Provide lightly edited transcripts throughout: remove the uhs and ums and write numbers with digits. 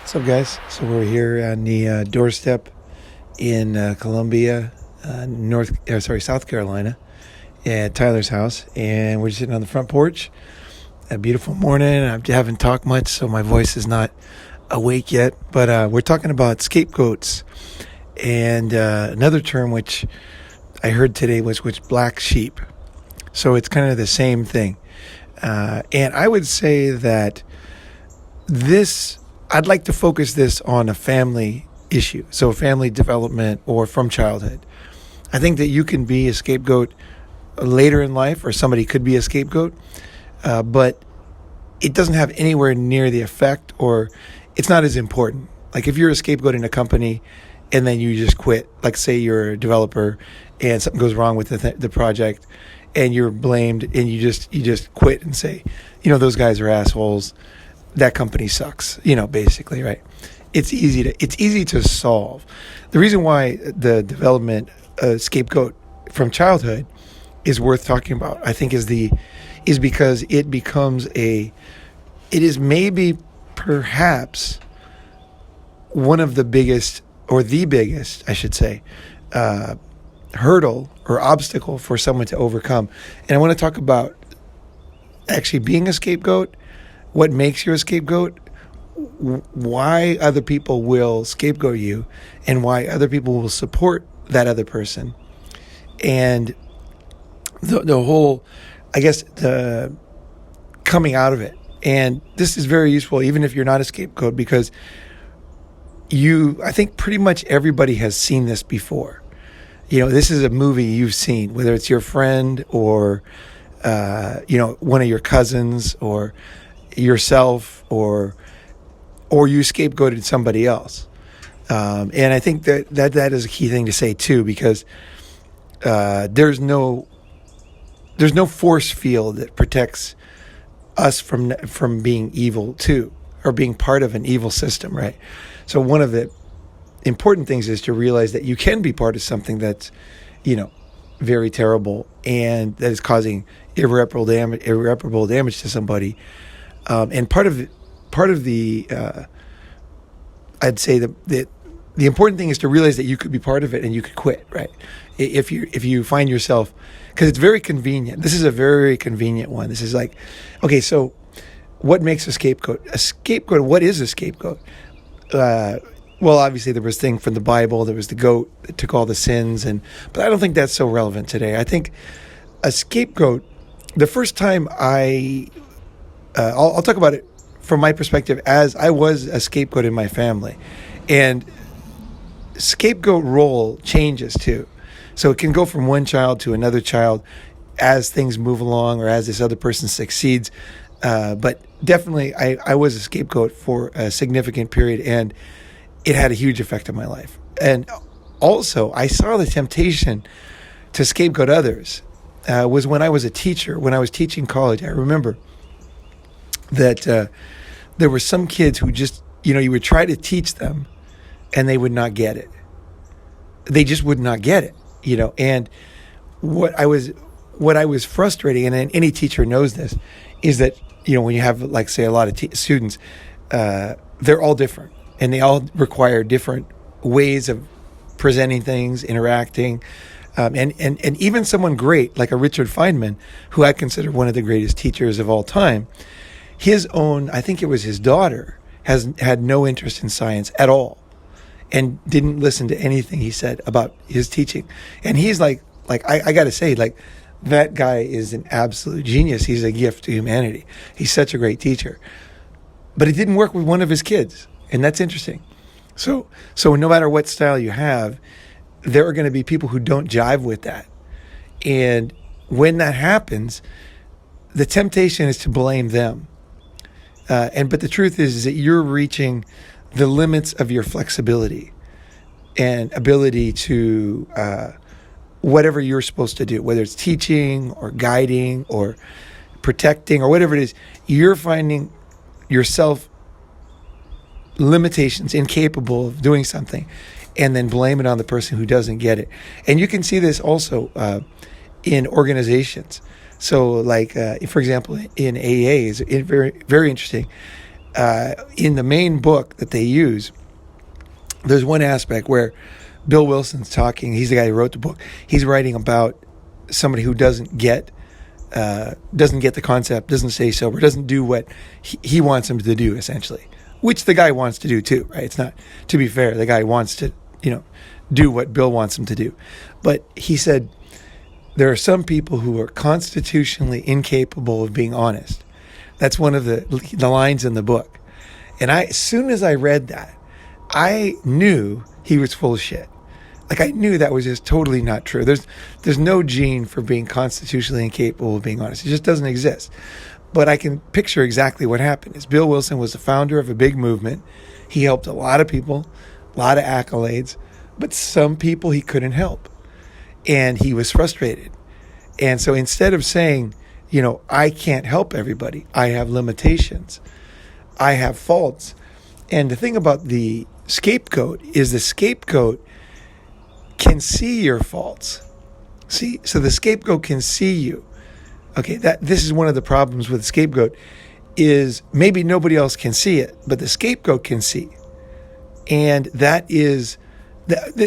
What's up, guys? So we're here on the doorstep in Columbia, South Carolina, at Tyler's house, and we're just sitting on the front porch. A beautiful morning. I haven't talked much, so my voice is not awake yet. But we're talking about scapegoats, and another term which I heard today was black sheep. So it's kind of the same thing, and I would say that I'd like to focus this on a family issue, so family development or from childhood. I think that you can be a scapegoat later in life, or somebody could be a scapegoat, but it doesn't have anywhere near the effect, or it's not as important. Like if you're a scapegoat in a company and then you just quit, like say you're a developer and something goes wrong with the project and you're blamed and you just quit and say, those guys are assholes. That company sucks, basically, right? It's easy to solve. The reason why the development scapegoat from childhood is worth talking about, I think, is because it becomes it is maybe perhaps one of the biggest, or the biggest, I should say, hurdle or obstacle for someone to overcome. And I want to talk about actually being a scapegoat, what makes you a scapegoat, why other people will scapegoat you, and why other people will support that other person. And the whole, I guess, the coming out of it. And this is very useful even if you're not a scapegoat, because I think pretty much everybody has seen this before. This is a movie you've seen, whether it's your friend or, one of your cousins or yourself, or you scapegoated somebody else. And I think that is a key thing to say too, because there's no force field that protects us from being evil too, or being part of an evil system, right? So one of the important things is to realize that you can be part of something that's, very terrible and that is causing irreparable damage to somebody. And part of the I'd say the important thing is to realize that you could be part of it and you could quit, right? If you find yourself, because it's very convenient. This is a very convenient one. This is like, okay, so what makes a scapegoat? A scapegoat, what is a scapegoat? Well, obviously there was a thing from the Bible. There was the goat that took all the sins, but I don't think that's so relevant today. I think a scapegoat, the first time I'll talk about it from my perspective, as I was a scapegoat in my family. And scapegoat role changes too. So it can go from one child to another child as things move along, or as this other person succeeds. But definitely I was a scapegoat for a significant period, and it had a huge effect on my life. And also I saw the temptation to scapegoat others was when I was a teacher, when I was teaching college. I remember that there were some kids who just, you would try to teach them and they would not get it. They just would not get it, and what I was frustrating, and any teacher knows this, is that, when you have, like, say, a lot of students, they're all different and they all require different ways of presenting things, interacting. And even someone great like a Richard Feynman, who I consider one of the greatest teachers of all time, his own, I think it was his daughter, had no interest in science at all and didn't listen to anything he said about his teaching. And he's like I got to say, like, that guy is an absolute genius. He's a gift to humanity. He's such a great teacher. But it didn't work with one of his kids, and that's interesting. So no matter what style you have, there are going to be people who don't jive with that. And when that happens, the temptation is to blame them. But the truth is that you're reaching the limits of your flexibility and ability to whatever you're supposed to do, whether it's teaching or guiding or protecting or whatever it is. You're finding yourself limitations, incapable of doing something, and then blame it on the person who doesn't get it. And you can see this also in organizations. So, like, for example, in AA, is very, very interesting. in the main book that they use, there's one aspect where Bill Wilson's talking. He's the guy who wrote the book. He's writing about somebody who doesn't get the concept, doesn't stay sober, doesn't do what he wants him to do, essentially, which the guy wants to do too, right? It's not, to be fair, the guy wants to, do what Bill wants him to do. But he said, there are some people who are constitutionally incapable of being honest. That's one of the lines in the book. And as soon as I read that, I knew he was full of shit. Like, I knew that was just totally not true. There's no gene for being constitutionally incapable of being honest. It just doesn't exist. But I can picture exactly what happened. Is Bill Wilson was the founder of a big movement. He helped a lot of people, a lot of accolades, but some people he couldn't help. And he was frustrated. And so instead of saying, I can't help everybody, I have limitations, I have faults. And the thing about the scapegoat is the scapegoat can see your faults. See, so the scapegoat can see you. Okay, this is one of the problems with the scapegoat, is maybe nobody else can see it, but the scapegoat can see. And that is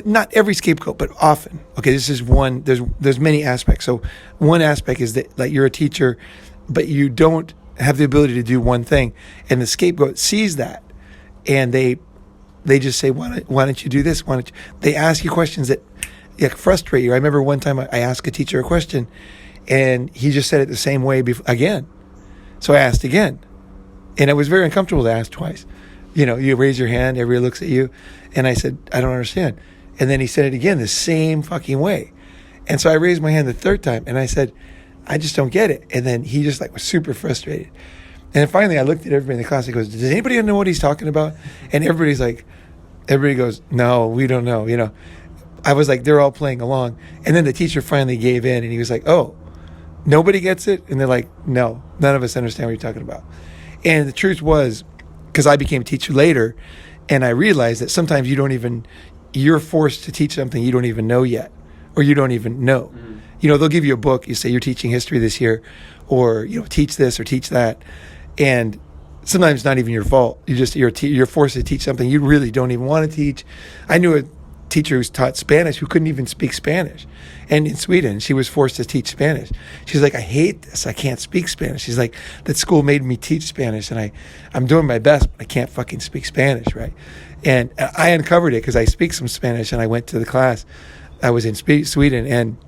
not every scapegoat, but often. Okay, this is one. There's many aspects. So one aspect is that, like, you're a teacher, but you don't have the ability to do one thing, and the scapegoat sees that, and they just say, why don't you do this? Why don't you? They ask you questions that frustrate you. I remember one time I asked a teacher a question, and he just said it the same way again. So I asked again, and it was very uncomfortable to ask twice. You raise your hand, everybody looks at you, and I said, I don't understand. And then he said it again the same fucking way. And so I raised my hand the third time, and I said, I just don't get it. And then he just was super frustrated. And then finally I looked at everybody in the class and goes, does anybody know what he's talking about? And everybody goes, no, we don't know. I was like, they're all playing along. And then the teacher finally gave in, and he was like, oh, nobody gets it? And they're like, no, none of us understand what you're talking about. And the truth was, because I became a teacher later, and I realized that sometimes you're forced to teach something you don't even know yet, or you don't even know. Mm-hmm. They'll give you a book, you say you're teaching history this year, or, teach this or teach that. And sometimes it's not even your fault. You're forced to teach something you really don't even want to teach. I knew a teacher who's taught Spanish who couldn't even speak Spanish. And in Sweden, she was forced to teach Spanish. She's like, I hate this. I can't speak Spanish. She's like, that school made me teach Spanish, and I'm doing my best, but I can't fucking speak Spanish, right? And I uncovered it because I speak some Spanish, and I went to the class. I was in Sweden, and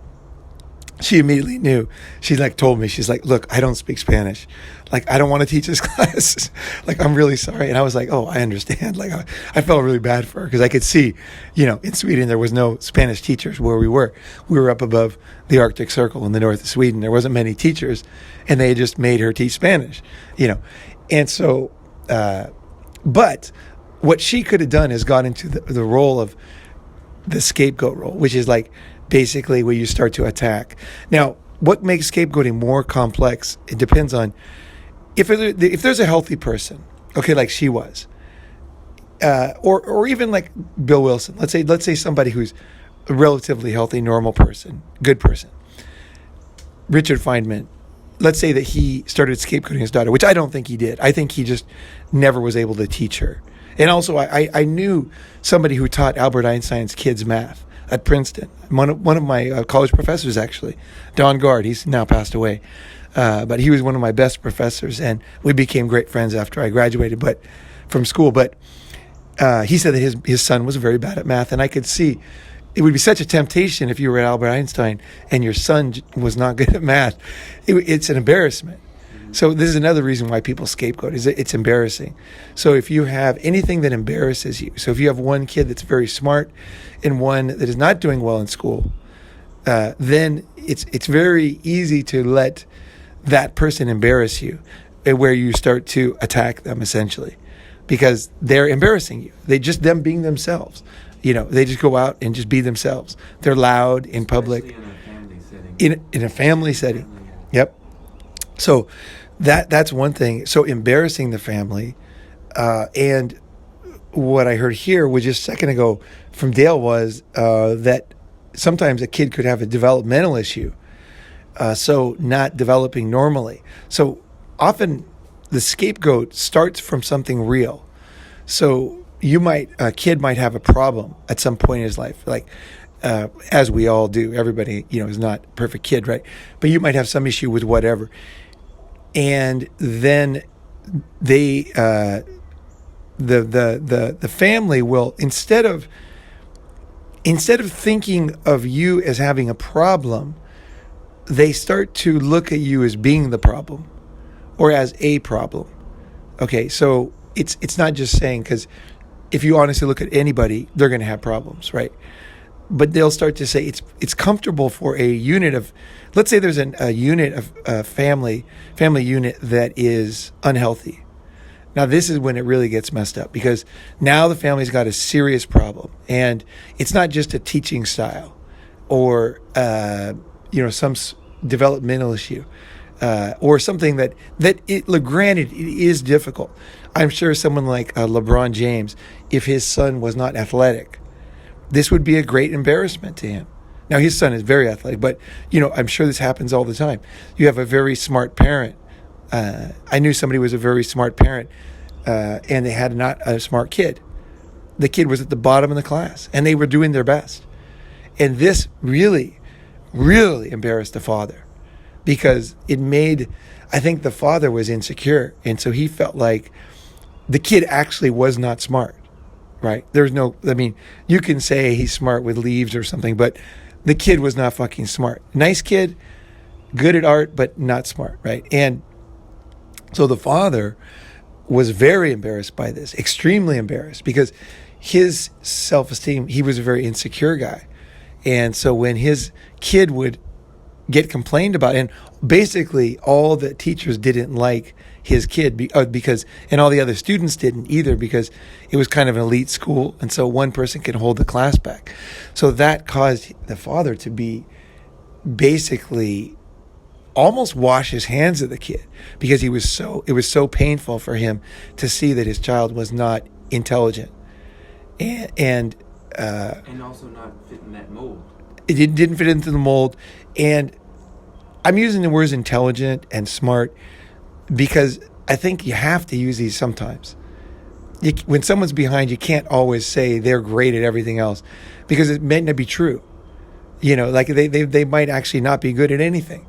she immediately knew. She told me, she's like, look, I don't speak Spanish. I don't want to teach this class. I'm really sorry. And I was like, oh, I understand. I felt really bad for her because I could see, in Sweden, there was no Spanish teachers where we were. We were up above the Arctic Circle in the north of Sweden. There wasn't many teachers, and they just made her teach Spanish, And so, but what she could have done is got into the role of the scapegoat role, which is basically where you start to attack. Now, what makes scapegoating more complex, it depends on if there's a healthy person, okay, like she was, or even like Bill Wilson. Let's say somebody who's a relatively healthy, normal person, good person. Richard Feynman, let's say that he started scapegoating his daughter, which I don't think he did. I think he just never was able to teach her. And also, I knew somebody who taught Albert Einstein's kids math at Princeton. One of my college professors, actually, Don Gard. He's now passed away, but he was one of my best professors, and we became great friends after I graduated, from school. But he said that his son was very bad at math, and I could see it would be such a temptation if you were at Albert Einstein and your son was not good at math. It's an embarrassment. So this is another reason why people scapegoat, is it's embarrassing. So if you have anything that embarrasses you, so if you have one kid that's very smart and one that is not doing well in school, then it's very easy to let that person embarrass you, where you start to attack them, essentially, because they're embarrassing you. Them being themselves. They just go out and just be themselves. They're loud in public. Especially in a family setting. In a family setting. Yep. So that's one thing. So embarrassing the family. And what I heard here was just a second ago from Dale was that sometimes a kid could have a developmental issue. So not developing normally. So often the scapegoat starts from something real. So a kid might have a problem at some point in his life, like as we all do. Everybody, is not a perfect kid, right? But you might have some issue with whatever, and then they the family will, instead of thinking of you as having a problem, they start to look at you as being the problem or as a problem. Okay, so it's not just saying, because if you honestly look at anybody, they're going to have problems, right? But they'll start to say it's comfortable for a unit of, let's say there's a unit of family unit that is unhealthy. Now this is when it really gets messed up, because now the family's got a serious problem, and it's not just a teaching style or some developmental issue or something that granted, it is difficult. I'm sure someone like LeBron James, if his son was not athletic, this would be a great embarrassment to him. Now, his son is very athletic, but, I'm sure this happens all the time. You have a very smart parent. I knew somebody who was a very smart parent, and they had not a smart kid. The kid was at the bottom of the class, and they were doing their best. And this really, really embarrassed the father, because I think the father was insecure. And so he felt like the kid actually was not smart, right? You can say he's smart with leaves or something, but the kid was not fucking smart. Nice kid, good at art, but not smart, right? And so the father was very embarrassed by this, extremely embarrassed, because his self-esteem, he was a very insecure guy. And so when his kid would get complained about, and basically all the teachers didn't like his kid because, and all the other students didn't either, because it was kind of an elite school, and so one person could hold the class back. So that caused the father to be basically almost wash his hands of the kid, because it was so painful for him to see that his child was not intelligent and also not fit in that mold. It didn't fit into the mold. And I'm using the words intelligent and smart because I think you have to use these sometimes. When someone's behind, you can't always say they're great at everything else, because it may not be true. Like they might actually not be good at anything.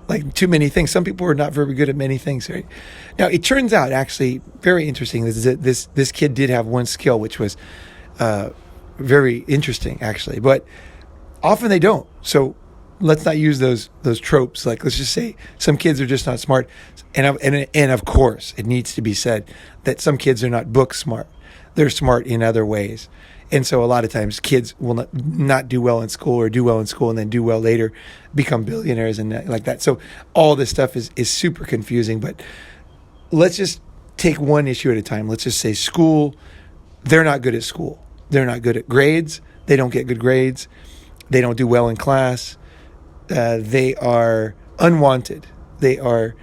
Like too many things. Some people are not very good at many things, right? Now, it turns out, actually, very interesting, that this kid did have one skill, which was very interesting, actually. But often they don't. So let's not use those tropes. Like, let's just say some kids are just not smart. And of course, it needs to be said that some kids are not book smart. They're smart in other ways. And so a lot of times kids will not do well in school, or do well in school and then do well later, become billionaires and like that. So all this stuff is super confusing. But let's just take one issue at a time. Let's just say school. They're not good at school. They're not good at grades. They don't get good grades. They don't do well in class. They are unwanted. They are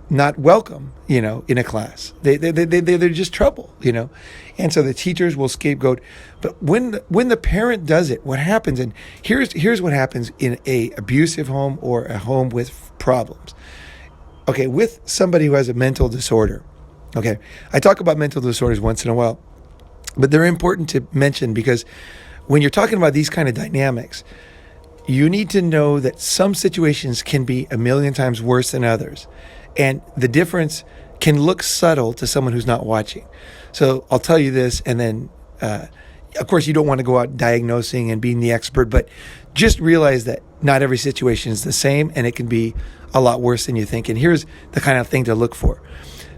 not welcome, in a class. They're just trouble, And so the teachers will scapegoat. But when the parent does it, what happens, and here's what happens in a abusive home or a home with problems. Okay, with somebody who has a mental disorder. Okay, I talk about mental disorders once in a while, but they're important to mention, because when you're talking about these kind of dynamics, you need to know that some situations can be a million times worse than others. And the difference can look subtle to someone who's not watching. So I'll tell you this, and then, of course, you don't want to go out diagnosing and being the expert, but just realize that not every situation is the same, and it can be a lot worse than you think. And here's the kind of thing to look for.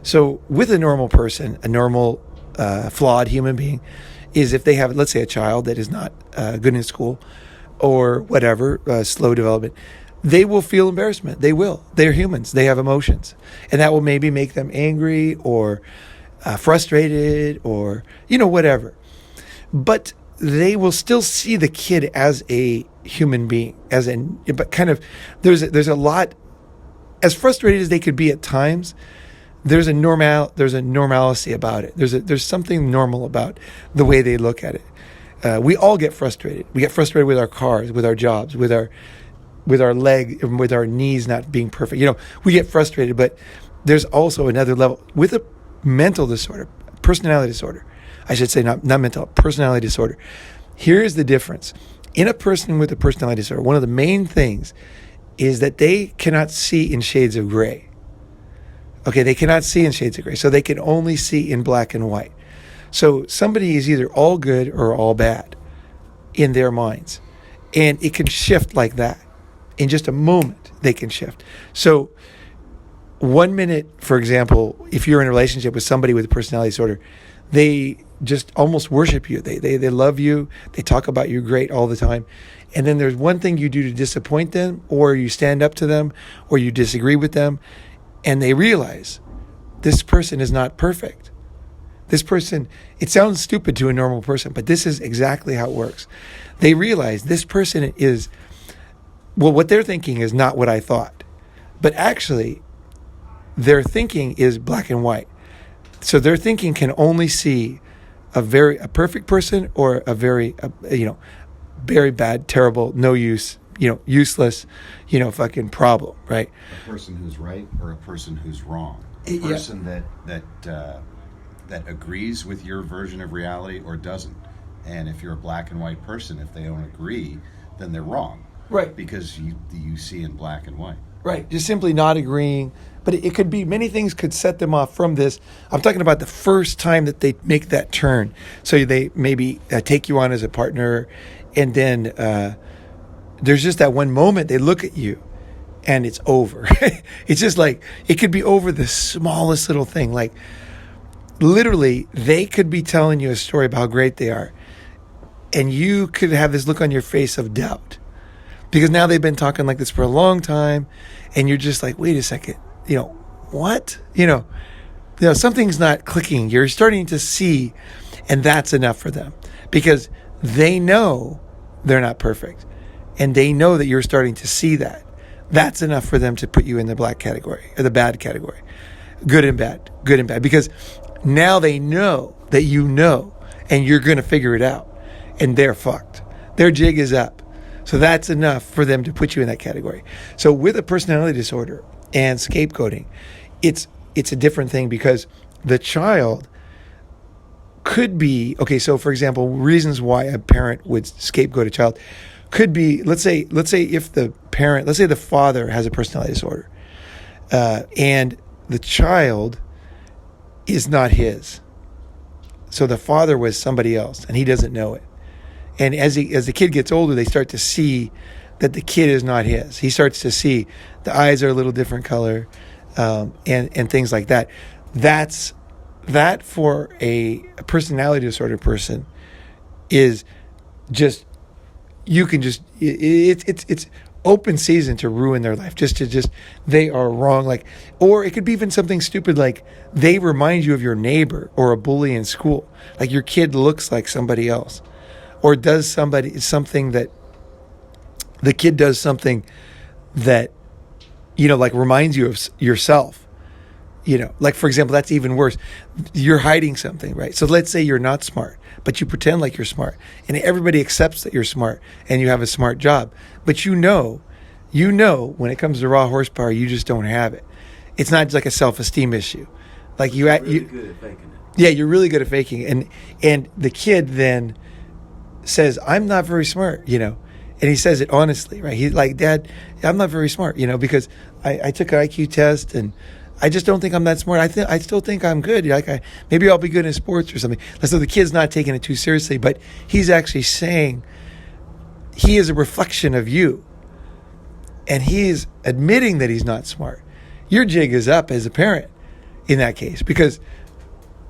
So with a normal person, a normal, flawed human being, is if they have, let's say, a child that is not good in school or whatever, slow development, they will feel embarrassment. They will. They're humans. They have emotions. And that will maybe make them angry or frustrated or, whatever. But they will still see the kid as a human being, but kind of, there's a lot, as frustrated as they could be at times, there's a normalcy about it. There's something normal about the way they look at it. We all get frustrated. We get frustrated with our cars, with our jobs, with our leg, with our knees not being perfect. We get frustrated, but there's also another level with a mental disorder, personality disorder. I should say not mental, personality disorder. Here's the difference. In a person with a personality disorder, one of the main things is that they cannot see in shades of gray. Okay, they cannot see in shades of gray, so they can only see in black and white. So somebody is either all good or all bad in their minds. And it can shift like that. In just a moment, they can shift. So 1 minute, for example, if you're in a relationship with somebody with a personality disorder, they just almost worship you. They love you. They talk about you great all the time. And then there's one thing you do to disappoint them, or you stand up to them, or you disagree with them, and they realize this person is not perfect. This person, it sounds stupid to a normal person, but this is exactly how it works. They realize this person is, well, what they're thinking is not what I thought. But actually, their thinking is black and white. So their thinking can only see a perfect person or a very bad, terrible, no use, useless, fucking problem, right? A person who's right or a person who's wrong. A person that agrees with your version of reality or doesn't. And if you're a black and white person, if they don't agree, then they're wrong. Right. Because you see in black and white. Right. Just simply not agreeing. But it could be, many things could set them off from this. I'm talking about the first time that they make that turn. So they maybe take you on as a partner, and then there's just that one moment they look at you and it's over. It's just like, it could be over the smallest little thing. Like, literally, they could be telling you a story about how great they are, and you could have this look on your face of doubt. Because now they've been talking like this for a long time, and you're just like, wait a second, what? Something's not clicking. You're starting to see, and that's enough for them. Because they know they're not perfect, and they know that you're starting to see that. That's enough for them to put you in the black category, or the bad category. Good and bad. Because now they know that and you're going to figure it out, and they're fucked. Their jig is up. So that's enough for them to put you in that category. So with a personality disorder and scapegoating, it's a different thing, because the child could be, okay, so for example, reasons why a parent would scapegoat a child could be, let's say if the father has a personality disorder, and the child is not his. So the father was somebody else, and he doesn't know it. And as the kid gets older, they start to see that the kid is not his. He starts to see the eyes are a little different color, and things like that. That for a personality disorder person is just, it's open season to ruin their life. They are wrong. Like, or it could be even something stupid like they remind you of your neighbor or a bully in school. Like your kid looks like somebody else. Or does something that the kid does something that, like reminds you of yourself. Like, for example, that's even worse. You're hiding something, right? So let's say you're not smart, but you pretend like you're smart, and everybody accepts that you're smart and you have a smart job. But when it comes to raw horsepower, you just don't have it. It's not like a self-esteem issue. Like you're really good at faking it. Yeah, you're really good at faking it. And the kid then says, I'm not very smart, and he says it honestly, right? He's like, Dad, I'm not very smart, because I took an IQ test and I just don't think I'm that smart. I still think I'm good. Like maybe I'll be good in sports or something. So the kid's not taking it too seriously, but he's actually saying he is a reflection of you, and he is admitting that he's not smart. Your jig is up as a parent in that case, because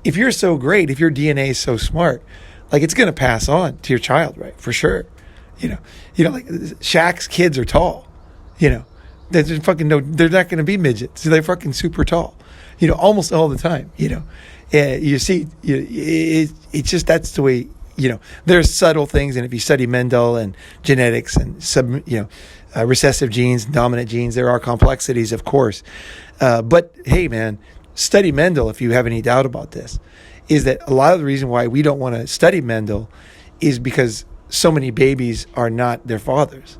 if you're so great, if your DNA is so smart, like it's going to pass on to your child, right? For sure. Like Shaq's kids are tall, they're not going to be midgets. They're fucking super tall, almost all the time, you see, it's just, that's the way, there's subtle things. And if you study Mendel and genetics and recessive genes, dominant genes, there are complexities, of course. But hey, man, study Mendel if you have any doubt about this. Is that a lot of the reason why we don't want to study Mendel is because so many babies are not their fathers.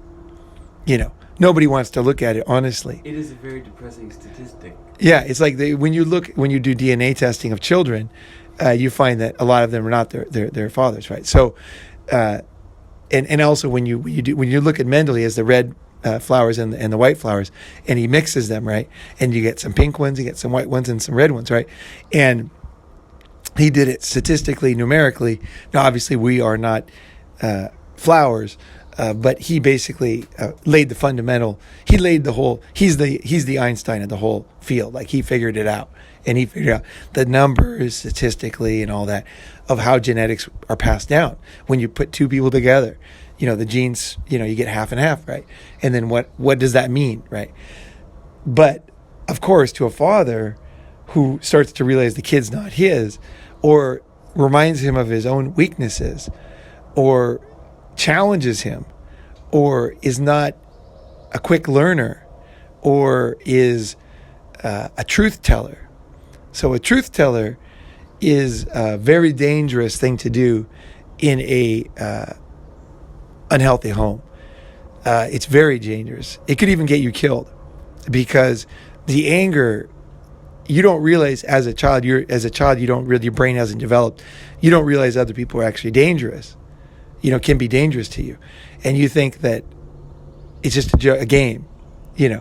Nobody wants to look at it honestly. It is a very depressing statistic. Yeah, it's like when you do DNA testing of children, you find that a lot of them are not their fathers, right? So, and also when you look at Mendel, he has the red flowers and the white flowers, and he mixes them, right? And you get some pink ones, you get some white ones, and some red ones, right? And he did it statistically, numerically. Now, obviously, we are not flowers, but he basically laid the fundamental. He laid the whole. He's the Einstein of the whole field. Like, he figured it out, and he figured out the numbers statistically and all that of how genetics are passed down when you put two people together. The genes. You get half and half, right? And then what does that mean, right? But of course, to a father who starts to realize the kid's not his, or reminds him of his own weaknesses, or challenges him, or is not a quick learner, or is a truth teller. So a truth teller is a very dangerous thing to do in a unhealthy home. It's very dangerous. It could even get you killed, because the anger, you don't realize as a child, you don't really, your brain hasn't developed. You don't realize other people are actually dangerous, can be dangerous to you. And you think that it's just a game, You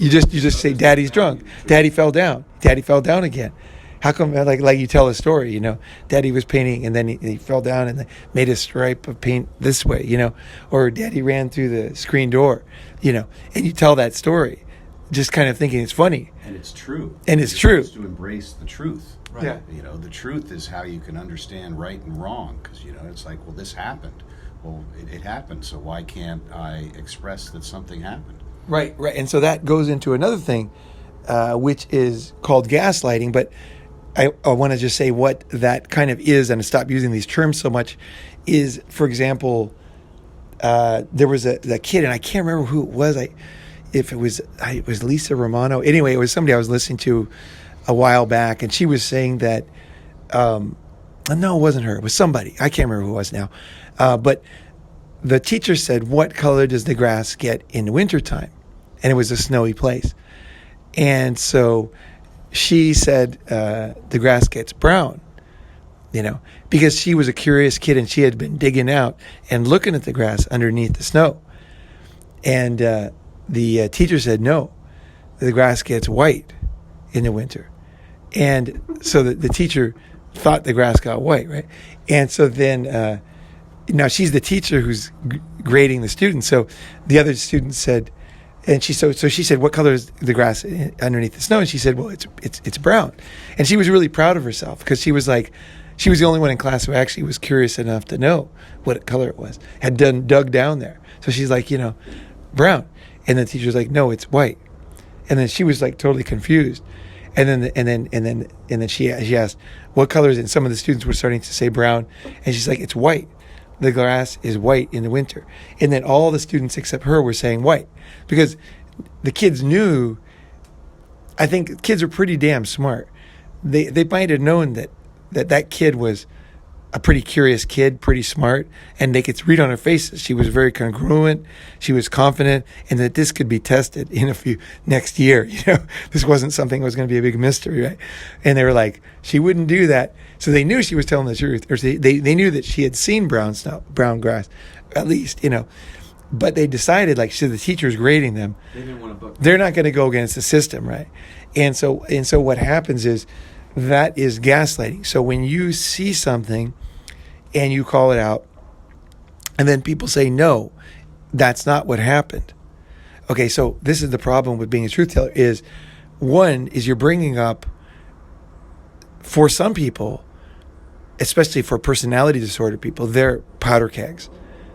just say, Daddy's drunk. Daddy fell down. Daddy fell down again. How come, like you tell a story, Daddy was painting and then he fell down and made a stripe of paint this way, or Daddy ran through the screen door, and you tell that story, just kind of thinking it's funny. And it's true. And it's true. You're supposed to embrace the truth. Right. Yeah. The truth is how you can understand right and wrong, because, it's like, well, this happened. Well, it happened, so why can't I express that something happened? Right. And so that goes into another thing, which is called gaslighting. But I want to just say what that kind of is, and to stop using these terms so much, is, for example, there was a kid, and I can't remember who it was. It was Lisa Romano. Anyway, it was somebody I was listening to a while back, and she was saying that, no, it wasn't her. It was somebody. I can't remember who it was now. But the teacher said, what color does the grass get in the wintertime? And it was a snowy place. And so she said, the grass gets brown, because she was a curious kid and she had been digging out and looking at the grass underneath the snow. And the teacher said, no, the grass gets white in the winter. And so the teacher thought the grass got white, right? And so then, now she's the teacher who's grading the students. So the other student said, and she said, what color is the grass underneath the snow? And she said, well, it's brown. And she was really proud of herself, because she was the only one in class who actually was curious enough to know what color it was, had dug down there. So she's like, brown. And the teacher's like, no, it's white. And then she was like totally confused. And then she asked, what color is it? And some of the students were starting to say brown. And she's like, it's white. The grass is white in the winter. And then all the students except her were saying white, because the kids knew. I think kids are pretty damn smart. They might have known that kid was a pretty curious kid, pretty smart, and they could read on her faces. She was very congruent. She was confident, and that this could be tested in next year. This wasn't something that was going to be a big mystery, right? And they were like, she wouldn't do that. So they knew she was telling the truth, or they knew that she had seen brown grass, at least, But they decided, so the teacher's grading them. They didn't want to book. They're not going to go against the system, right? And so what happens is, that is gaslighting. So when you see something and you call it out, and then people say, no, that's not what happened. Okay, so this is the problem with being a truth teller, is one is you're bringing up, for some people, especially for personality disorder people, they're powder kegs.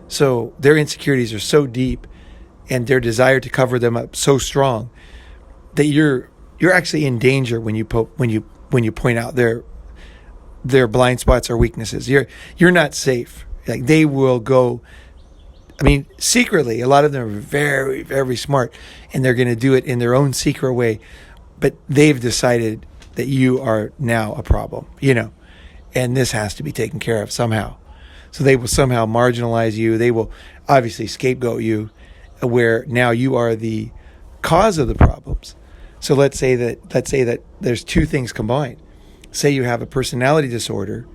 So their insecurities are so deep and their desire to cover them up so strong that you're actually in danger when you point out their blind spots or weaknesses. You're not safe. Like, they will go, secretly, a lot of them are very, very smart, and they're going to do it in their own secret way, but they've decided that you are now a problem, and this has to be taken care of somehow. So they will somehow marginalize you. They will obviously scapegoat you, where now you are the cause of the problems. So let's say that there's two things combined. Say you have a personality disorder,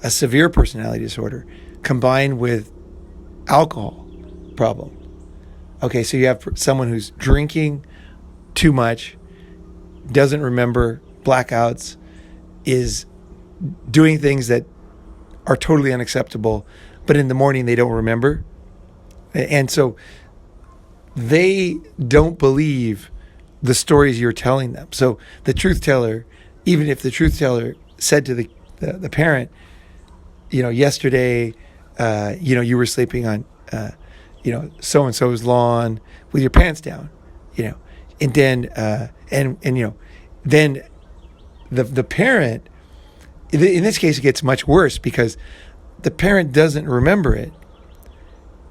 a severe personality disorder, combined with alcohol problem. Okay, so you have someone who's drinking too much, doesn't remember, blackouts, is doing things that are totally unacceptable, but in the morning they don't remember. And so they don't believe the stories you're telling them. So the truth teller, even if the truth teller said to the parent, yesterday, you were sleeping on, so-and-so's lawn with your pants down, and then, then the parent, in this case, it gets much worse because the parent doesn't remember it,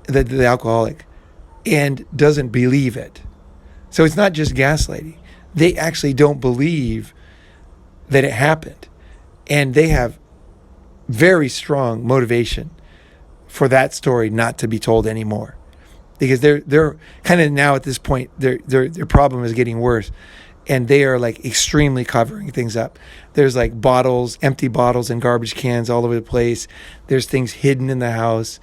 the alcoholic, and doesn't believe it. So it's not just gaslighting. They actually don't believe that it happened. And they have very strong motivation for that story not to be told anymore. Because they're kind of now at this point, their problem is getting worse. And they are like extremely covering things up. There's like bottles, empty bottles and garbage cans all over the place. There's things hidden in the house.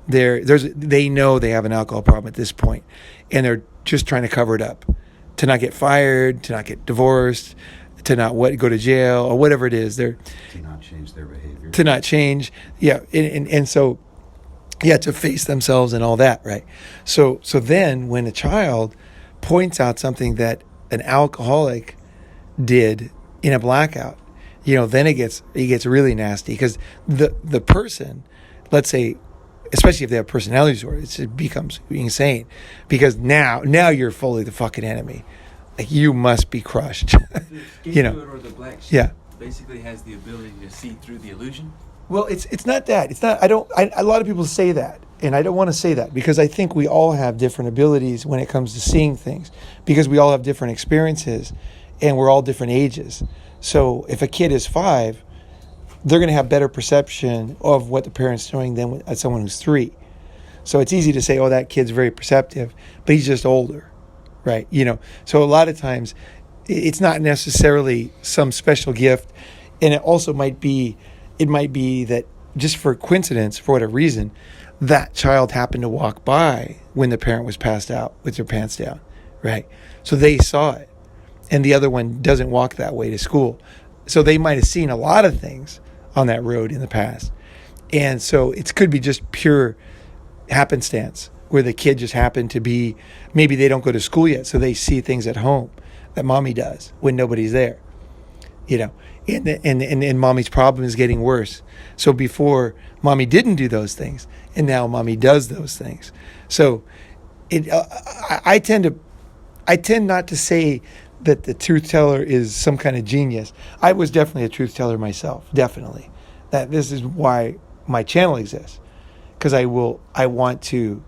They know they have an alcohol problem at this point, and they're just trying to cover it up, to not get fired, to not get divorced, to not go to jail or whatever it is. To not change their behavior. To not change, yeah, and so, yeah, to face themselves and all that, right? So then when a child points out something that an alcoholic did in a blackout, then it gets really nasty because the person, let's say, especially if they have personality disorder, it becomes insane because now you're fully the fucking enemy. Like you must be crushed. The scapegoat or the black sheep basically has the ability to see through the illusion. Well, it's not that. It's not. A lot of people say that, and I don't want to say that because I think we all have different abilities when it comes to seeing things because we all have different experiences, and we're all different ages. So if a kid is 5, they're going to have better perception of what the parent's doing than someone who's 3. So it's easy to say, oh, that kid's very perceptive, but he's just older, right? So a lot of times it's not necessarily some special gift. And it also might be that just for coincidence, for whatever reason, that child happened to walk by when the parent was passed out with their pants down, right? So they saw it. And the other one doesn't walk that way to school. So they might have seen a lot of things on that road in the past. And so it could be just pure happenstance where the kid just happened to be, maybe they don't go to school yet, so they see things at home that mommy does when nobody's there, and mommy's problem is getting worse. So before mommy didn't do those things, and now mommy does those things. So I tend not to say that the truth teller is some kind of genius. I was definitely a truth teller myself, definitely. That this is why my channel exists, because I want to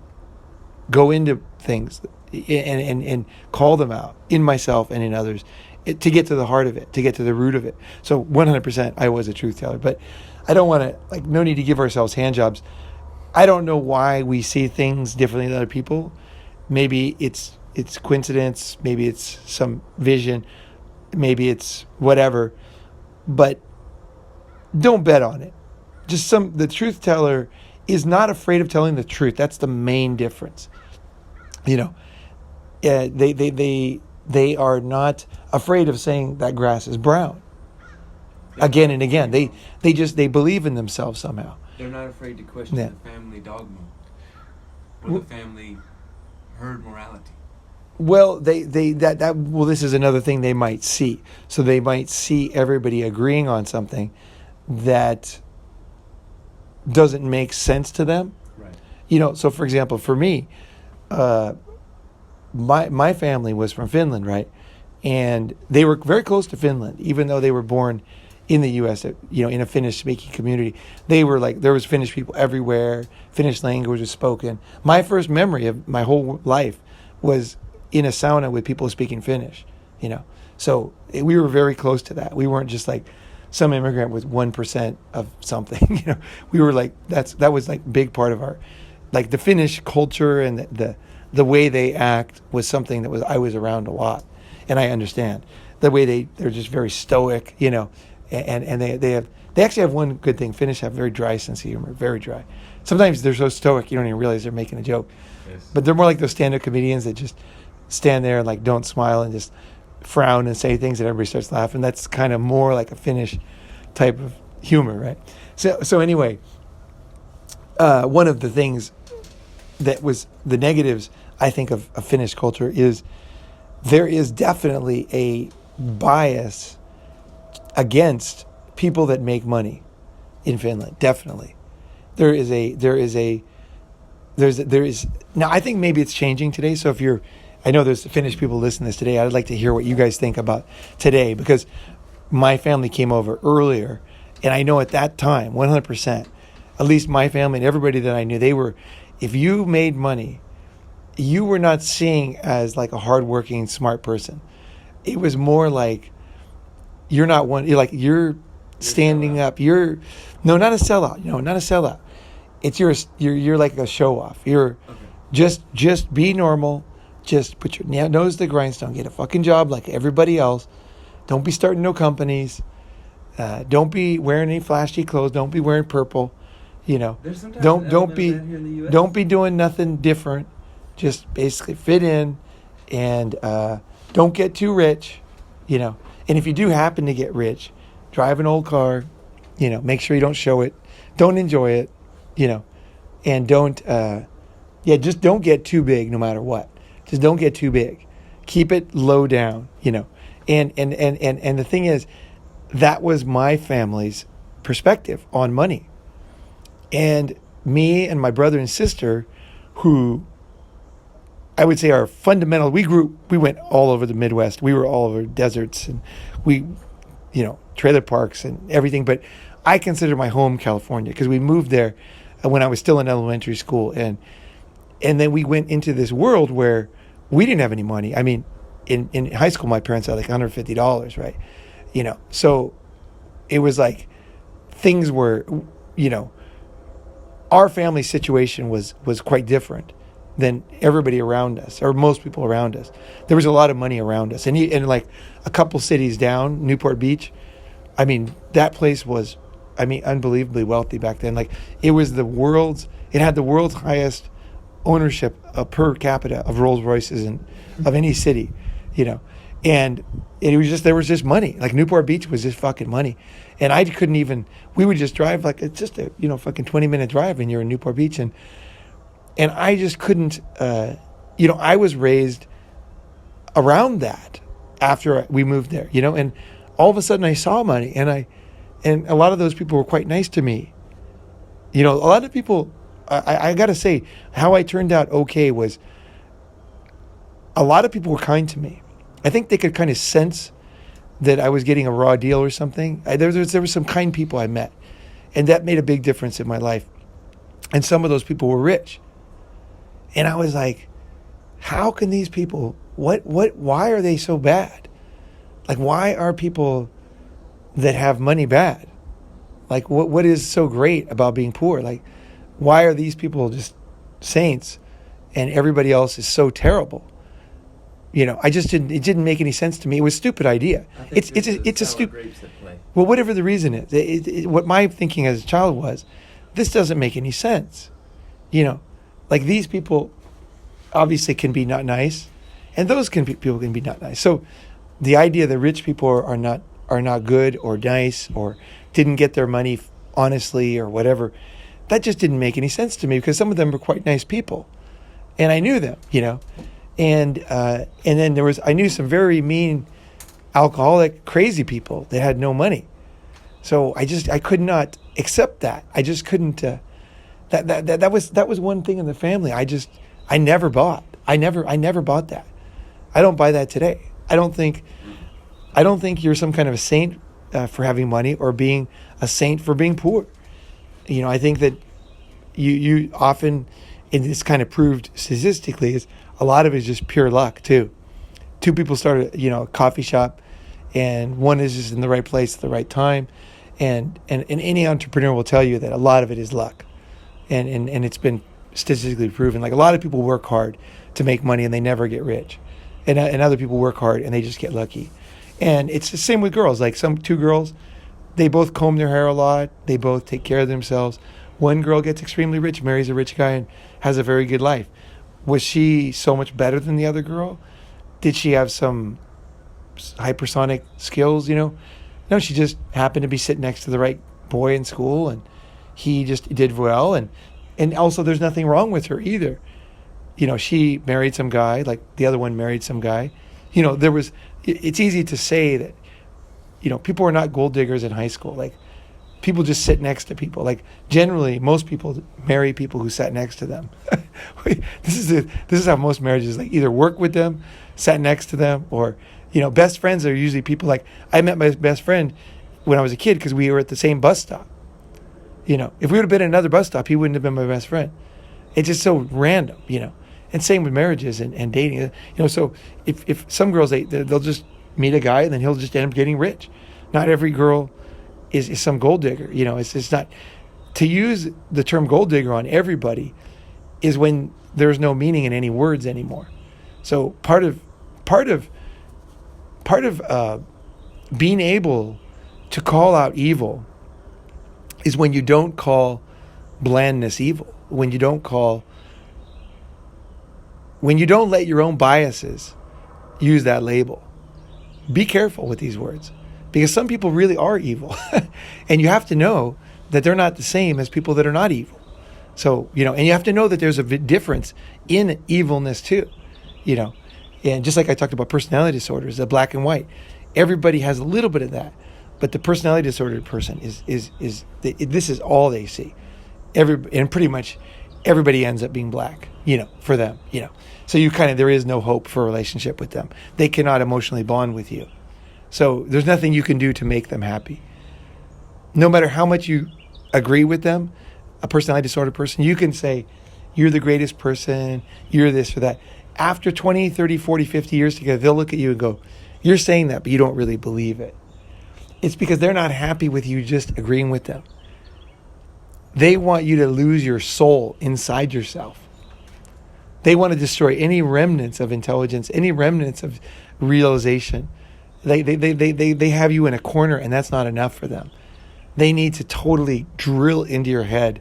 go into things and call them out in myself and in others to get to the heart of it, to get to the root of it. So 100% I was a truth teller, but I don't want to, no need to give ourselves hand jobs. I don't know why we see things differently than other people. Maybe it's coincidence, maybe it's some vision, maybe it's whatever, but don't bet on it. The truth teller is not afraid of telling the truth. That's the main difference. They are not afraid of saying that grass is brown again and again. They believe in themselves somehow. They're not afraid to question the family dogma or the family herd morality. Well, this is another thing they might see. So they might see everybody agreeing on something that doesn't make sense to them. Right. So for example, for me, my family was from Finland, right? And they were very close to Finland, even though they were born in the U.S., in a Finnish-speaking community. They were there was Finnish people everywhere. Finnish language was spoken. My first memory of my whole life was in a sauna with people speaking Finnish, So we were very close to that. We weren't just like some immigrant with 1% of something, We were that was big part of our, the Finnish culture and the way they act was something that I was around a lot, and I understand the way they're just very stoic, you know, and they actually have one good thing. Finnish have very dry sense of humor, very dry. Sometimes they're so stoic you don't even realize they're making a joke, but they're more like those stand-up comedians that just stand there and like don't smile and just frown and say things and everybody starts laughing. That's kind of more like a Finnish type of humor, right? So anyway, one of the things that was the negatives, I think, of Finnish culture is there is definitely a bias against people that make money in Finland. Definitely, there is now. I think maybe it's changing today. So I know there's Finnish people listening to this today. I'd like to hear what you guys think about today, because my family came over earlier, and I know at that time, 100%, at least my family and everybody that I knew, if you made money, you were not seen as like a hardworking, smart person. It was more like you're not one. You're standing up. You're not a sellout. No, not a sellout. It's you're like a show off. You're just be normal. Just put your nose to the grindstone. Get a fucking job like everybody else. Don't be starting no companies. Don't be wearing any flashy clothes. Don't be wearing purple. You know, don't be doing nothing different. Just basically fit in, and don't get too rich. You know, and if you do happen to get rich, drive an old car. You know, make sure you don't show it. Don't enjoy it. You know, and don't. Just don't get too big, no matter what. Just don't get too big. Keep it low down. You know, and the thing is, that was my family's perspective on money. And me and my brother and sister, who I would say are fundamental, we went all over the Midwest. We were all over deserts, and trailer parks and everything. But I consider my home California, because we moved there when I was still in elementary school. And then we went into this world where we didn't have any money. I mean, in high school, my parents had like $150, right? You know, so it was like things were, you know, our family situation was quite different than everybody around us, or most people around us. There was a lot of money around us. And like a couple cities down, Newport Beach, I mean, that place was, unbelievably wealthy back then. Like it had the world's highest ownership per capita of Rolls Royces and of any city, you know. And there was just money. Like Newport Beach was just fucking money. And we would just drive, like it's just a, fucking 20-minute drive, and you're in Newport Beach. And I just couldn't, I was raised around that after we moved there, and all of a sudden I saw money, and a lot of those people were quite nice to me. A lot of people, I got to say, how I turned out okay was a lot of people were kind to me. I think they could kind of sense that I was getting a raw deal or something. There were some kind people I met, and that made a big difference in my life. And some of those people were rich. And I was like, how can these people, why are they so bad? Like, why are people that have money bad? Like, what is so great about being poor? Like, why are these people just saints and everybody else is so terrible? It didn't make any sense to me. It was a stupid idea. It's a stupid. Well, whatever the reason is, what my thinking as a child was, this doesn't make any sense. Like these people obviously can be not nice, and those people can be not nice. So the idea that rich people are not good or nice or didn't get their money honestly or whatever, that just didn't make any sense to me, because some of them were quite nice people, and I knew them, And then I knew some very mean, alcoholic, crazy people that had no money. So I could not accept that. I just couldn't. That was one thing in the family. I never bought. I never bought that. I don't buy that today. I don't think you're some kind of a saint for having money, or being a saint for being poor. I think that you often, and it's kind of proved statistically, is a lot of it is just pure luck too. Two people started, a coffee shop, and one is just in the right place at the right time. And any entrepreneur will tell you that a lot of it is luck. And it's been statistically proven. Like a lot of people work hard to make money and they never get rich, and other people work hard and they just get lucky. And it's the same with girls. Like two girls, they both comb their hair a lot. They both take care of themselves. One girl gets extremely rich, marries a rich guy, and has a very good life. Was she so much better than the other girl? Did she have some hypersonic skills, No, she just happened to be sitting next to the right boy in school, and he just did well. And also there's nothing wrong with her either. She married some guy, like the other one married some guy. It's easy to say that, people are not gold diggers in high school. Like, people just sit next to people. Like, generally, most people marry people who sat next to them. This is how most marriages, like, either work with them, sat next to them, or, best friends are usually people like, I met my best friend when I was a kid because we were at the same bus stop. If we would have been at another bus stop, he wouldn't have been my best friend. It's just so random, And same with marriages and dating. So if some girls, they'll just meet a guy and then he'll just end up getting rich. Not every girl is some gold digger. It's not. To use the term gold digger on everybody is when there's no meaning in any words anymore. So part of being able to call out evil is when you don't call blandness evil. When you don't let your own biases use that label. Be careful with these words, because some people really are evil. And you have to know that they're not the same as people that are not evil. So, and you have to know that there's a difference in evilness too, And just like I talked about personality disorders, the black and white, everybody has a little bit of that. But the personality disordered person this is all they see. And pretty much everybody ends up being black, for them, So there is no hope for a relationship with them. They cannot emotionally bond with you. So there's nothing you can do to make them happy. No matter how much you agree with them, a personality disordered person, you can say, you're the greatest person, you're this or that. After 20, 30, 40, 50 years together, they'll look at you and go, you're saying that, but you don't really believe it. It's because they're not happy with you just agreeing with them. They want you to lose your soul inside yourself. They want to destroy any remnants of intelligence, any remnants of realization. They have you in a corner, and that's not enough for them. They need to totally drill into your head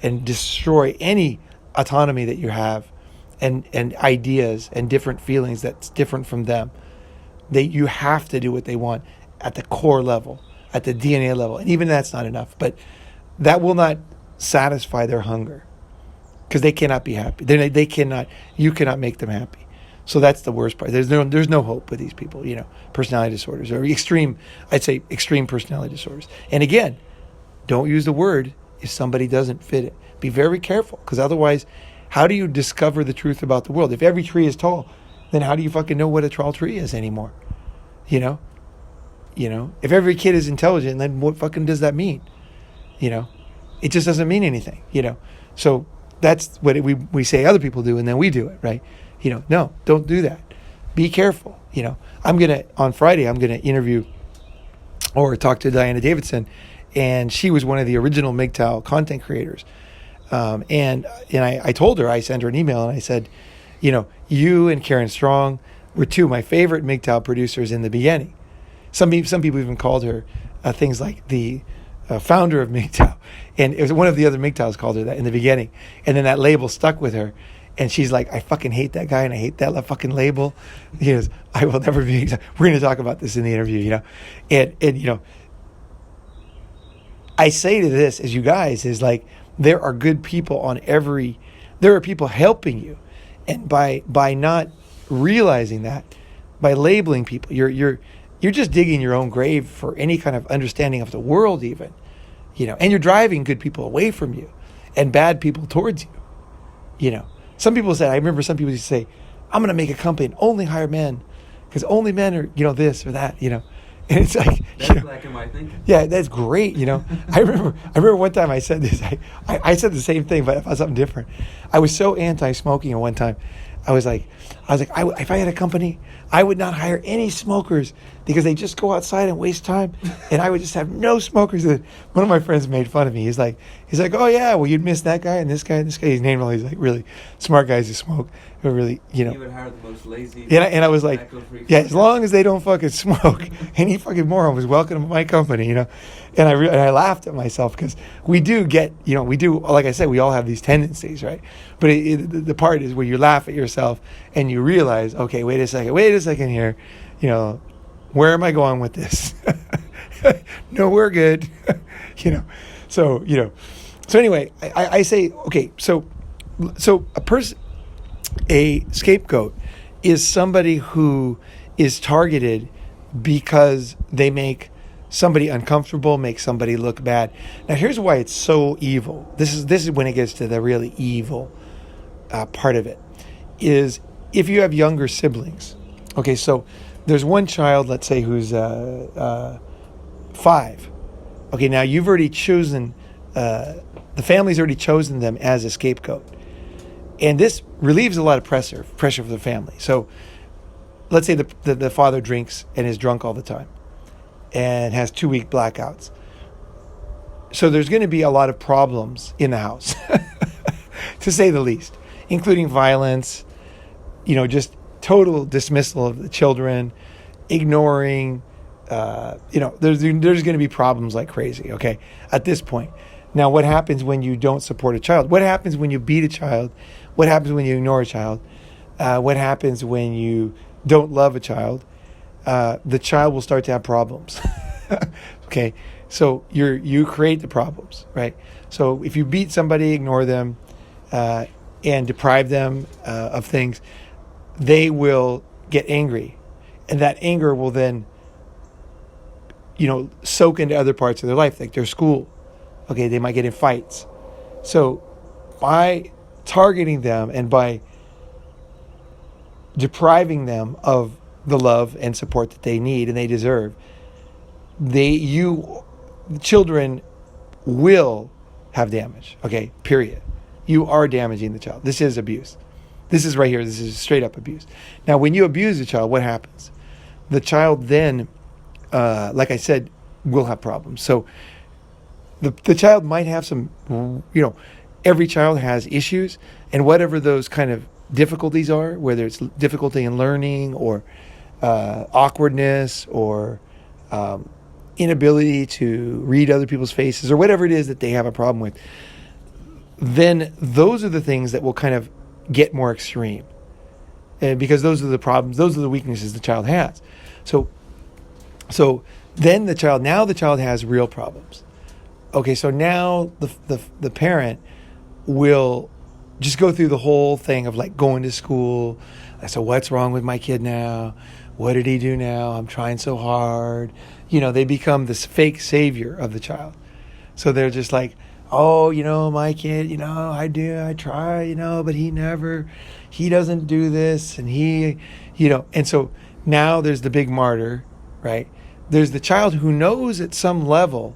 and destroy any autonomy that you have and ideas and different feelings that's different from them. You have to do what they want at the core level, at the DNA level. And even that's not enough. But that will not satisfy their hunger, because they cannot be happy. They cannot. You cannot make them happy. So that's the worst part. There's no hope with these people. Personality disorders or extreme personality disorders. And again, don't use the word if somebody doesn't fit it. Be very careful, because otherwise, how do you discover the truth about the world? If every tree is tall, then how do you fucking know what a tall tree is anymore? If every kid is intelligent, then what fucking does that mean? It just doesn't mean anything. So that's what we say other people do, and then we do it, right? No, don't do that. Be careful. On Friday, I'm going to interview or talk to Diana Davidson, and she was one of the original MGTOW content creators. And I told her, I sent her an email, and I said, you and Karen Strong were two of my favorite MGTOW producers in the beginning. Some people even called her things like the founder of MGTOW. And it was one of the other MGTOWs called her that in the beginning. And then that label stuck with her. And she's like, I fucking hate that guy and I hate that fucking label. He goes, I will never be MGTOW. We're going to talk about this in the interview, And I say to this as you guys is like, there are good people there are people helping you. And by not realizing that, by labeling people, you're just digging your own grave for any kind of understanding of the world even, and you're driving good people away from you and bad people towards you, Some people said, I remember some people used to say, I'm going to make a company and only hire men because only men are, this or that, And it's like, that's black and white thinking. Yeah, that's great, I remember one time I said this, I said the same thing, but I found something different. I was so anti-smoking at one time. I was like, I was like, if I had a company, I would not hire any smokers because they just go outside and waste time, and I would just have no smokers. One of my friends made fun of me. He's like, oh yeah, well you'd miss that guy and this guy and this guy. He's named all these like really smart guys who smoke, who really, You would hire the most lazy. And I was like, yeah, as long as they don't fucking smoke, any fucking moron was welcome to my company, And I laughed at myself because we do get, like I said, we all have these tendencies, right? But the part is where you laugh at yourself and you realize, okay, wait a second here, where am I going with this? No, we're good, So anyway, I say, okay, so a scapegoat is somebody who is targeted because they make somebody uncomfortable, make somebody look bad. Now, here's why it's so evil. This is when it gets to the really evil part of it, is if you have younger siblings. Okay, so there's one child, let's say, who's 5. Okay, now you've already chosen, the family's already chosen them as a scapegoat. And this relieves a lot of pressure for the family. So let's say the father drinks and is drunk all the time and has 2-week blackouts. So there's going to be a lot of problems in the house, to say the least, including violence, just total dismissal of the children, ignoring, there's going to be problems like crazy, okay, at this point. Now, what happens when you don't support a child? What happens when you beat a child? What happens when you ignore a child? What happens when you don't love a child? The child will start to have problems. Okay, so you create the problems, right? So if you beat somebody, ignore them, and deprive them of things, they will get angry, and that anger will then, soak into other parts of their life, like their school. Okay, they might get in fights. So by targeting them and by depriving them of the love and support that they need and they deserve, the children will have damage. Okay, period. You are damaging the child. This is abuse. This is right here. This is straight up abuse. Now, when you abuse a child, what happens? The child then, like I said, will have problems. So the child might have some, every child has issues, and whatever those kind of difficulties are, whether it's difficulty in learning or awkwardness or inability to read other people's faces or whatever it is that they have a problem with, then those are the things that will kind of get more extreme. And because those are the problems, those are the weaknesses the child has. So then the child has real problems. Okay, so now the parent will just go through the whole thing of like going to school. So what's wrong with my kid now? What did he do now? I'm trying so hard. They become this fake savior of the child. So they're just like, oh, my kid, I try, but he doesn't do this. And and so now there's the big martyr, right? There's the child who knows at some level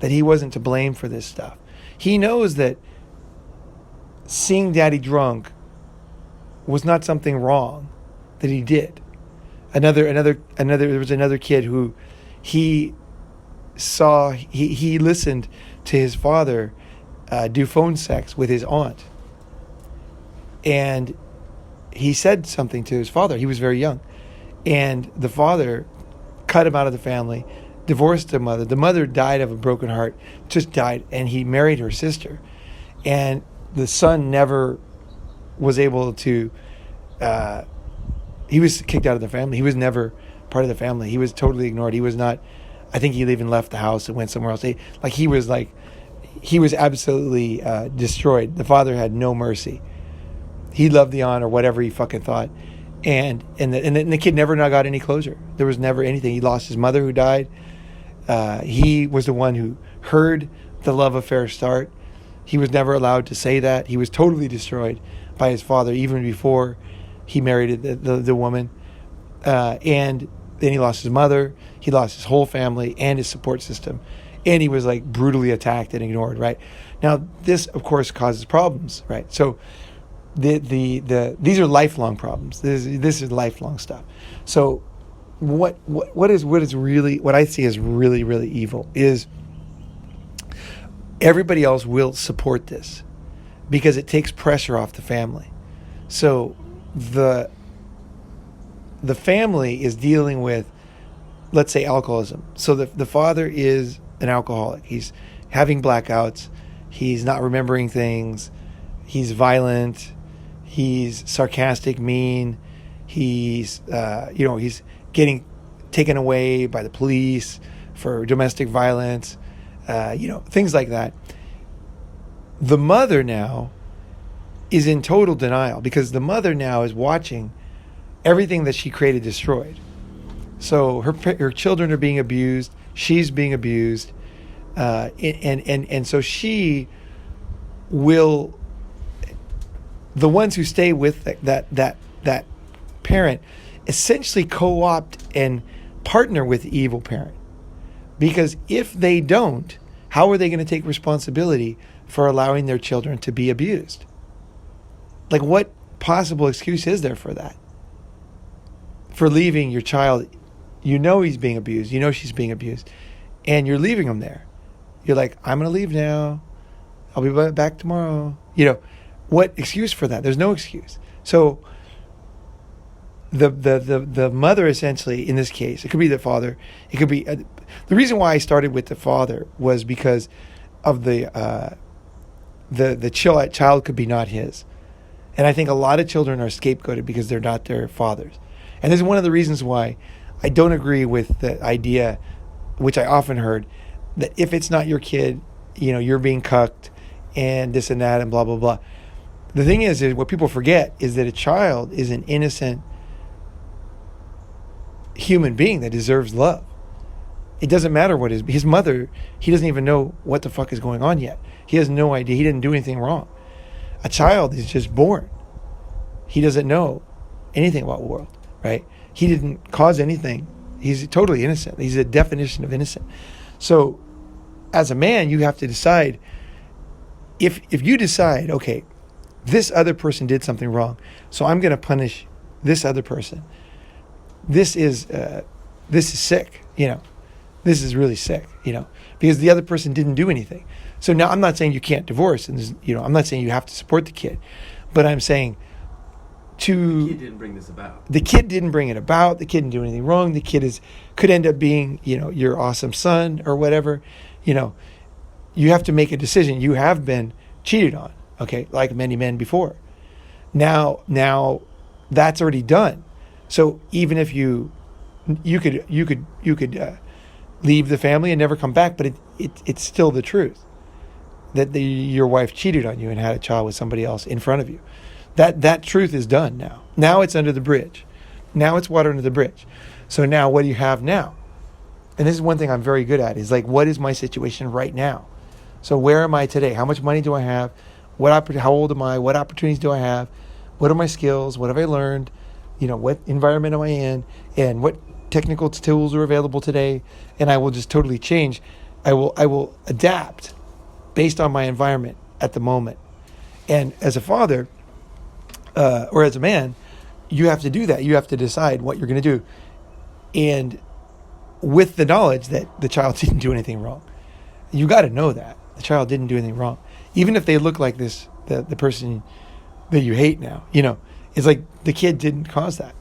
that he wasn't to blame for this stuff. He knows that seeing daddy drunk was not something wrong that he did. There was another kid who he listened to his father do phone sex with his aunt. And he said something to his father. He was very young. And the father cut him out of the family, divorced the mother. The mother died of a broken heart, just died, and he married her sister. And the son never was able to, he was kicked out of the family. He was never part of the family. He was totally ignored. He was not, I think he even left the house and went somewhere else. He was absolutely destroyed. The father had no mercy. He loved the aunt or whatever he fucking thought. And the kid never got any closure. There was never anything. He lost his mother who died. He was the one who heard the love affair start. He was never allowed to say that. He was totally destroyed by his father even before he married the woman. And then he lost his mother. He lost his whole family and his support system. And he was like brutally attacked and ignored, right? Now, this, of course, causes problems, right? So these are lifelong problems. This is lifelong stuff. So what I see as really, really evil is everybody else will support this because it takes pressure off the family. So the family is dealing with, let's say, alcoholism. So the father is an alcoholic. He's having blackouts. He's not remembering things. He's violent. He's sarcastic, mean. He's he's getting taken away by the police for domestic violence. Things like that. The mother now is in total denial because the mother now is watching everything that she created destroyed. So her children are being abused. She's being abused, and so she will. The ones who stay with that parent essentially co-opt and partner with the evil parent, because if they don't, how are they going to take responsibility for allowing their children to be abused? Like, what possible excuse is there for that? For leaving your child, he's being abused, she's being abused, and you're leaving him there. You're like, I'm going to leave now. I'll be back tomorrow. What excuse for that? There's no excuse. So the mother, essentially, in this case, it could be the father. It could be the reason why I started with the father was because of the child could be not his. And I think a lot of children are scapegoated because they're not their fathers. And this is one of the reasons why I don't agree with the idea, which I often heard, that if it's not your kid, you're being cucked and this and that and blah, blah, blah. The thing is what people forget is that a child is an innocent human being that deserves love. It doesn't matter what his mother, he doesn't even know what the fuck is going on yet. He has no idea. He didn't do anything wrong. A child is just born. He doesn't know anything about the world, right? He didn't cause anything. He's totally innocent. He's a definition of innocent. So as a man, you have to decide, if you decide, okay, this other person did something wrong, so I'm going to punish this other person. This is sick, This is really sick, because the other person didn't do anything. So now I'm not saying you can't divorce, and I'm not saying you have to support the kid, but I'm saying the kid didn't bring this about. The kid didn't bring it about. The kid didn't do anything wrong. The kid could end up being, your awesome son or whatever. You have to make a decision. You have been cheated on, okay, like many men before. Now that's already done. So even if you could leave the family and never come back, but it's still the truth that your wife cheated on you and had a child with somebody else in front of you. That truth is done now. Now it's under the bridge. Now it's water under the bridge. So now what do you have now? And this is one thing I'm very good at, is like, what is my situation right now? So where am I today? How much money do I have? How old am I? What opportunities do I have? What are my skills? What have I learned? What environment am I in? And what technical tools are available today? And I will just totally change. I will adapt based on my environment at the moment. And as a father, or as a man, you have to do that. You have to decide what you're going to do. And with the knowledge that the child didn't do anything wrong. You got to know that. The child didn't do anything wrong. Even if they look like this, the person that you hate now, it's like the kid didn't cause that,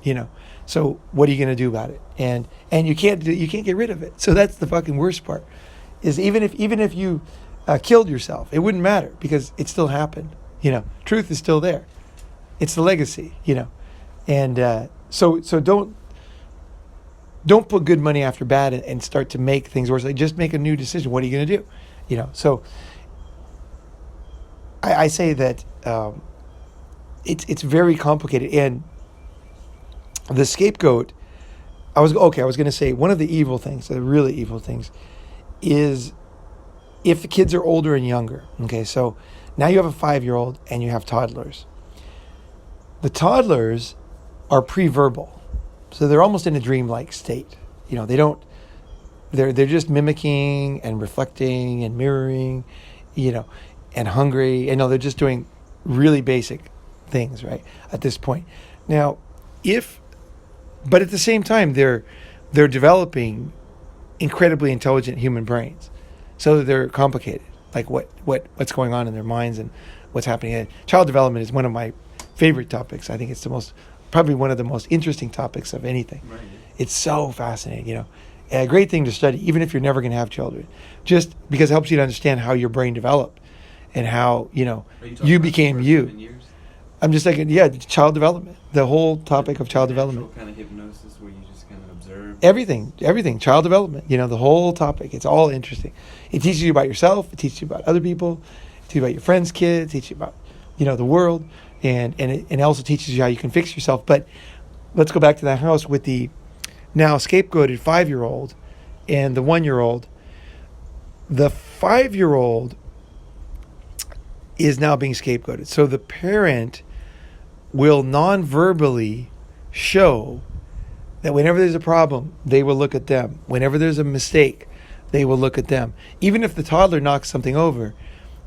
So what are you going to do about it? And you can't get rid of it. So that's the fucking worst part, is even if you killed yourself, it wouldn't matter because it still happened. Truth is still there. It's the legacy, And so don't put good money after bad and start to make things worse. Like, just make a new decision. What are you going to do? So I say that it's very complicated. And the scapegoat, I was going to say one of the evil things, the really evil things, is if the kids are older and younger. Okay, so now you have a 5-year-old and you have toddlers. The toddlers are pre-verbal. So they're almost in a dreamlike state. They're just mimicking and reflecting and mirroring, and hungry. They're just doing really basic things, right? At this point. Now, but at the same time, they're developing incredibly intelligent human brains. So they're complicated, like what's going on in their minds and what's happening. Child development is one of my favorite topics. I think it's probably one of the most interesting topics of anything. Right. It's so fascinating, and a great thing to study, even if you're never going to have children, just because it helps you to understand how your brain developed and how, you became you. 7 years? I'm just thinking, child development, the whole topic of child development. Kind of hypnosis where you just kind of observe. Everything, child development, the whole topic. It's all interesting. It teaches you about yourself. It teaches you about other people. It teaches you about your friends' kids. It teaches you about, the world. And it also teaches you how you can fix yourself. But let's go back to that house with the now scapegoated 5-year-old and the 1-year-old. The 5-year-old is now being scapegoated. So the parent will non-verbally show that whenever there's a problem, they will look at them. Whenever there's a mistake, they will look at them. Even if the toddler knocks something over,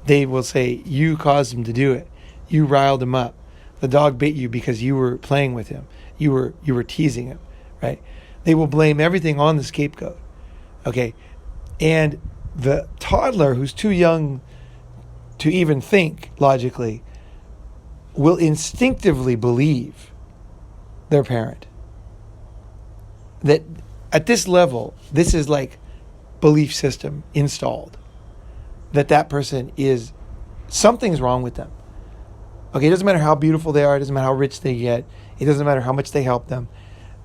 they will say, you caused him to do it. You riled him up. The dog bit you because you were playing with him. You were teasing him, right? They will blame everything on the scapegoat. Okay? And the toddler, who's too young to even think logically, will instinctively believe their parent. That at this level, this is like belief system installed. That person is, something's wrong with them. Okay, it doesn't matter how beautiful they are. It doesn't matter how rich they get. It doesn't matter how much they help them.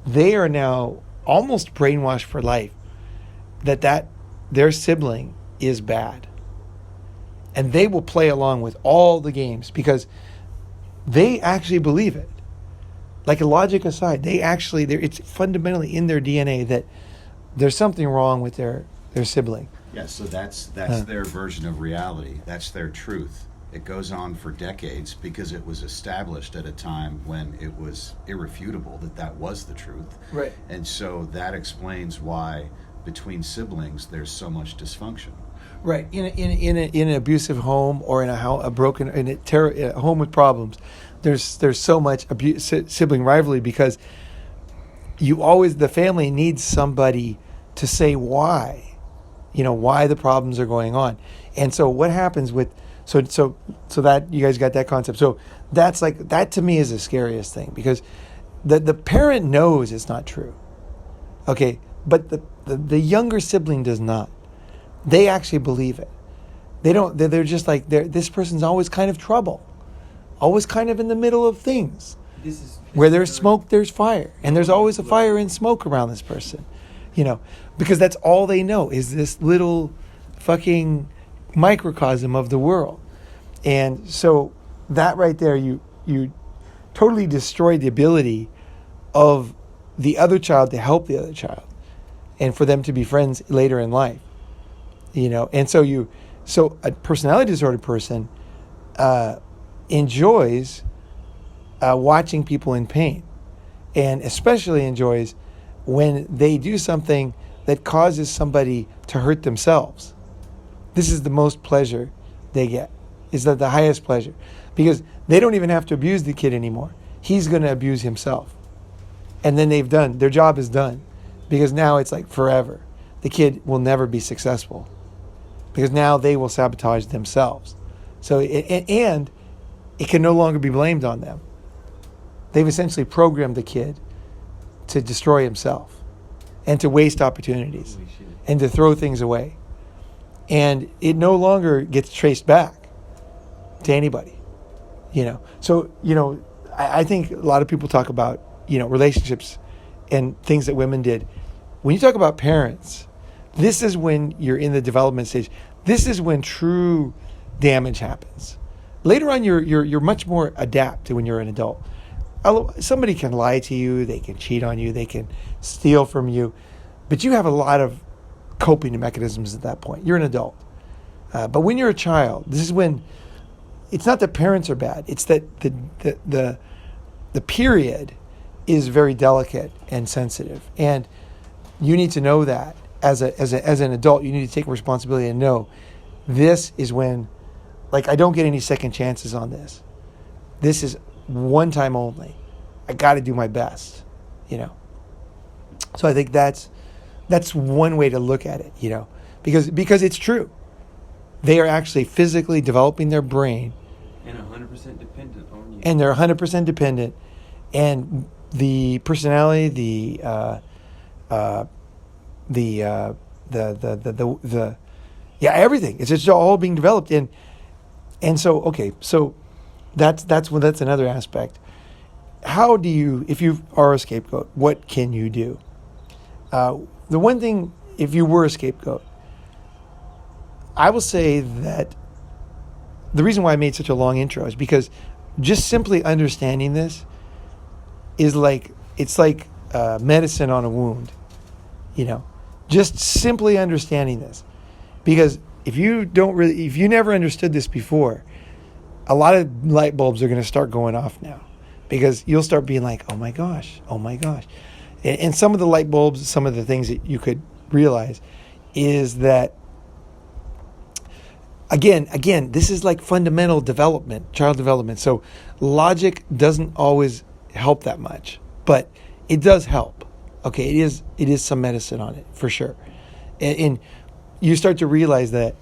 They are now almost brainwashed for life that their sibling is bad. And they will play along with all the games because they actually believe it. Like, logic aside, it's fundamentally in their DNA that there's something wrong with their sibling. Yeah, so that's their version of reality. That's their truth. It goes on for decades because it was established at a time when it was irrefutable that was the truth. Right. And so that explains why between siblings there's so much dysfunction. Right. In an abusive home or in a home with problems, there's so much sibling rivalry because the family needs somebody to say why, why the problems are going on. And so what happens with so that you guys got that concept. So that to me is the scariest thing because the parent knows it's not true. Okay, but the younger sibling does not. They actually believe it. They don't. They're just like this person's always kind of trouble, always kind of in the middle of things. Where there's smoke, there's fire, and there's always a fire and smoke around this person, because that's all they know is this little fucking microcosm of the world. And so that right there, you totally destroy the ability of the other child to help the other child and for them to be friends later in life. And so a personality disordered person enjoys watching people in pain, and especially enjoys when they do something that causes somebody to hurt themselves. This is the most pleasure they get. Is that the highest pleasure? Because they don't even have to abuse the kid anymore. He's going to abuse himself. And then their job is done. Because now it's like forever. The kid will never be successful. Because now they will sabotage themselves. So, and it can no longer be blamed on them. They've essentially programmed the kid to destroy himself and to waste opportunities and to throw things away. And it no longer gets traced back to anybody, So, I think a lot of people talk about, relationships and things that women did. When you talk about parents, this is when you're in the development stage. This is when true damage happens. Later on, you're much more adept to when you're an adult. Somebody can lie to you, they can cheat on you, they can steal from you, but you have a lot of coping mechanisms at that point. You're an adult. But when you're a child, this is when it's not that parents are bad. It's that the period is very delicate and sensitive, and you need to know that as an adult. You need to take responsibility and know this is when, I don't get any second chances on this. This is one time only. I got to do my best, you know. So I think that's one way to look at it, you know, because it's true. They are actually physically developing their brain, and 100% dependent on you. And they're 100% dependent, and the personality, the everything. It's just all being developed, and so okay, so that's another aspect. How do you, if you are a scapegoat, what can you do? The one thing, if you were a scapegoat, I will say that the reason why I made such a long intro is because just simply understanding this is like, it's like medicine on a wound, you know, just simply understanding this. Because if you never understood this before, a lot of light bulbs are going to start going off now, because you'll start being like, oh my gosh. And some of the light bulbs, some of the things that you could realize is that, again, this is like fundamental development, child development. So logic doesn't always help that much, but it does help. Okay, it is some medicine on it for sure. And you start to realize that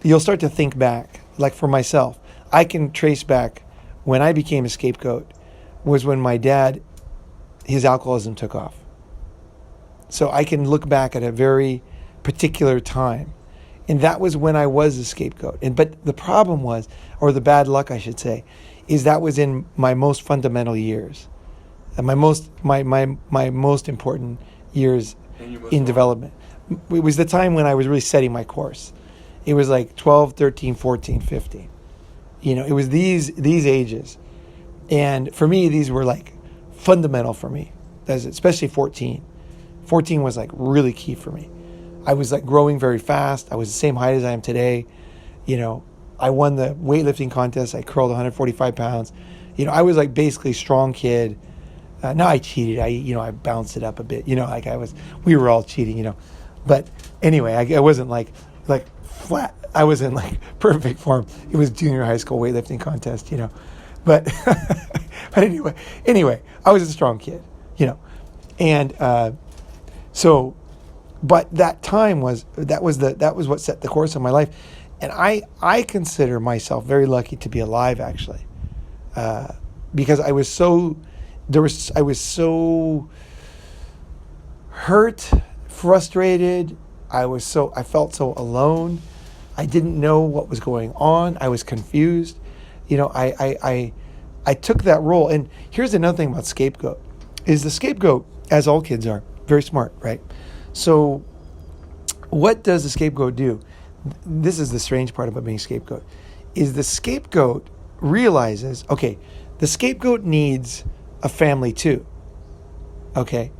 you'll start to think back. Like for myself, I can trace back when I became a scapegoat was when my dad, his alcoholism took off. So I can look back at a very particular time. And that was when I was a scapegoat. But the problem was, or the bad luck I should say, is that was in my most fundamental years. And my most important years in development. It was the time when I was really setting my course. It was like 12, 13, 14, 15. You know, it was these ages. And for me, these were like fundamental for me, especially 14. 14 was like really key for me. I was like growing very fast. I was the same height as I am today. You know, I won the weightlifting contest. I curled 145 pounds. You know, I was like basically strong kid. No, I cheated. I bounced it up a bit. You know, like we were all cheating, you know. But anyway, I wasn't like flat. I was in like perfect form. It was junior high school weightlifting contest, you know. But but anyway, I was a strong kid, you know. And so, but that time was what set the course of my life. And I consider myself very lucky to be alive, actually, because I was so hurt, frustrated. I felt so alone. I didn't know what was going on. I was confused. You know, I took that role. And here's another thing about scapegoat, is the scapegoat, as all kids are, very smart, right? So what does the scapegoat do? This is the strange part about being a scapegoat, is the scapegoat realizes, okay, the scapegoat needs a family too. Okay?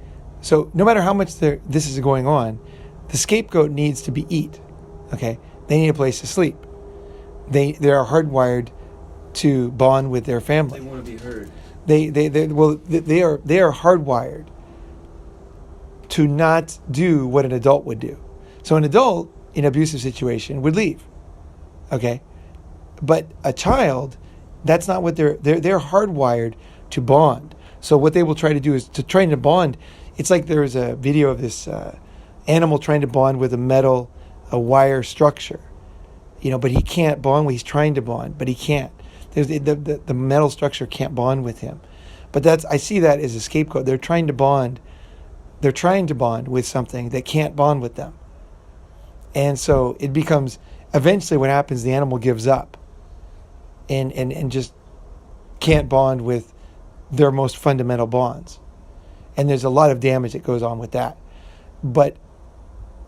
So no matter how much this is going on, the scapegoat needs to eat. Okay? They need a place to sleep. They are hardwired to bond with their family. They want to be heard. They are hardwired to not do what an adult would do. So an adult in an abusive situation would leave. Okay? But a child, that's not what they're hardwired to bond. So what they will try to do is to try to bond. It's like there's a video of this animal trying to bond with a wire structure. You know, but he can't bond. He's trying to bond, but he can't. The metal structure can't bond with him. But I see that as a scapegoat. They're trying to bond. They're trying to bond with something that can't bond with them. And so it becomes, eventually what happens, the animal gives up and just can't bond with their most fundamental bonds. And there's a lot of damage that goes on with that. But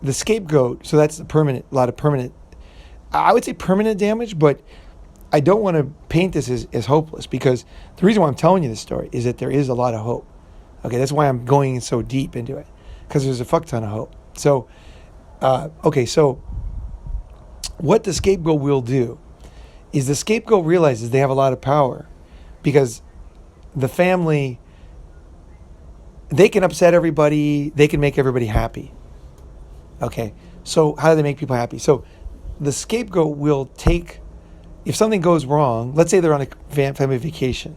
the scapegoat, so that's a lot of permanent, I would say permanent damage, but I don't want to paint this as hopeless, because the reason why I'm telling you this story is that there is a lot of hope. Okay, that's why I'm going so deep into it, because there's a fuck ton of hope. So, so what the scapegoat will do is the scapegoat realizes they have a lot of power, because the family, they can upset everybody, they can make everybody happy. Okay, so how do they make people happy? So the scapegoat will take, if something goes wrong, let's say they're on a family vacation,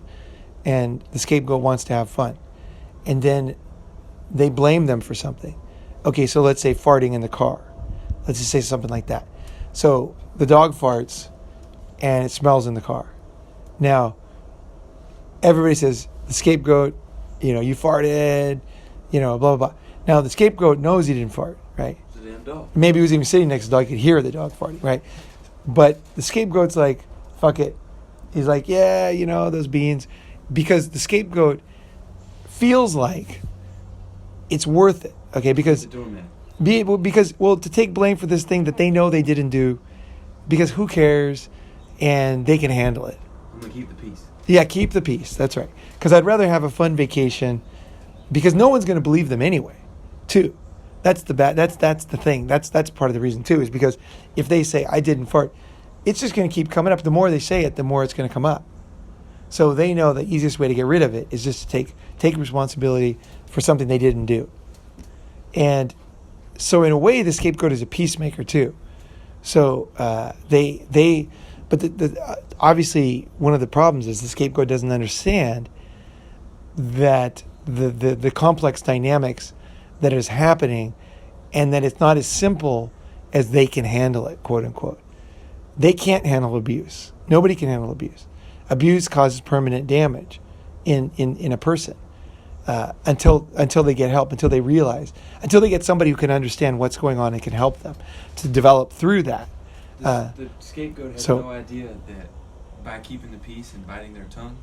and the scapegoat wants to have fun, and then they blame them for something. Okay, so let's say farting in the car. Let's just say something like that. So the dog farts and it smells in the car. Now, everybody says, the scapegoat, you farted, blah, blah, blah. Now, the scapegoat knows he didn't fart, right? It's a damn dog. Maybe he was even sitting next to the dog, he could hear the dog farting, right? But the scapegoat's like, fuck it. He's like, yeah, those beans. Because the scapegoat feels like it's worth it, okay? Because He's a doormat. to take blame for this thing that they know they didn't do, because who cares, and they can handle it. I'm going to keep the peace. Yeah, keep the peace. That's right. Because I'd rather have a fun vacation, because no one's going to believe them anyway, too. That's the thing. That's part of the reason, too, is because if they say, I didn't fart, it's just going to keep coming up. The more they say it, the more it's going to come up. So they know the easiest way to get rid of it is just to take responsibility for something they didn't do. And so in a way, the scapegoat is a peacemaker too. So obviously one of the problems is the scapegoat doesn't understand that the complex dynamics that is happening, and that it's not as simple as they can handle it, quote unquote. They can't handle abuse. Nobody can handle abuse. Abuse causes permanent damage in a person. Until they get help, until they realize, until they get somebody who can understand what's going on and can help them to develop through that. The scapegoat has no idea that by keeping the peace and biting their tongue,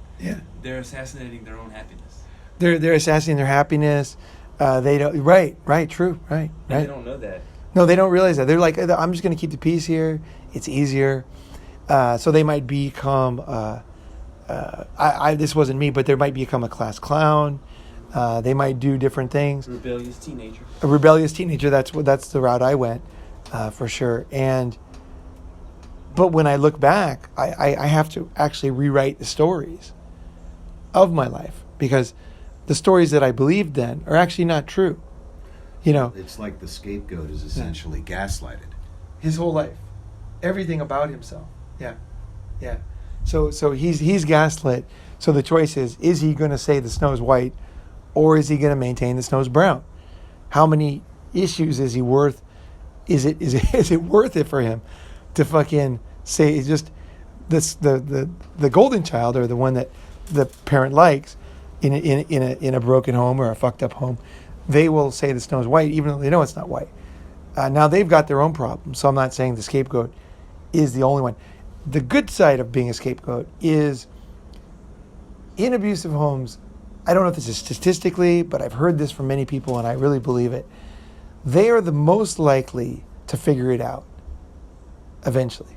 they're assassinating their own happiness. They're assassinating their happiness. They don't. Right. True. Right. They don't know that. No, they don't realize that. They're like, I'm just going to keep the peace here. It's easier. So they might become. This wasn't me, but they might become a class clown. They might do different things. Rebellious teenager. A rebellious teenager. That's the route I went, for sure. But when I look back, I have to actually rewrite the stories of my life, because the stories that I believed then are actually not true. It's like the scapegoat is essentially gaslighted. His whole life, everything about himself. Yeah. So he's gaslit. So the choice is he going to say the snow's white, or is he going to maintain the snow's brown? How many issues is he worth? Is it worth it for him to fucking say it's just this the golden child, or the one that the parent likes in a broken home or a fucked up home? They will say the snow's white even though they know it's not white. Now they've got their own problems. So I'm not saying the scapegoat is the only one. The good side of being a scapegoat is, in abusive homes, I don't know if this is statistically, but I've heard this from many people and I really believe it. They are the most likely to figure it out eventually.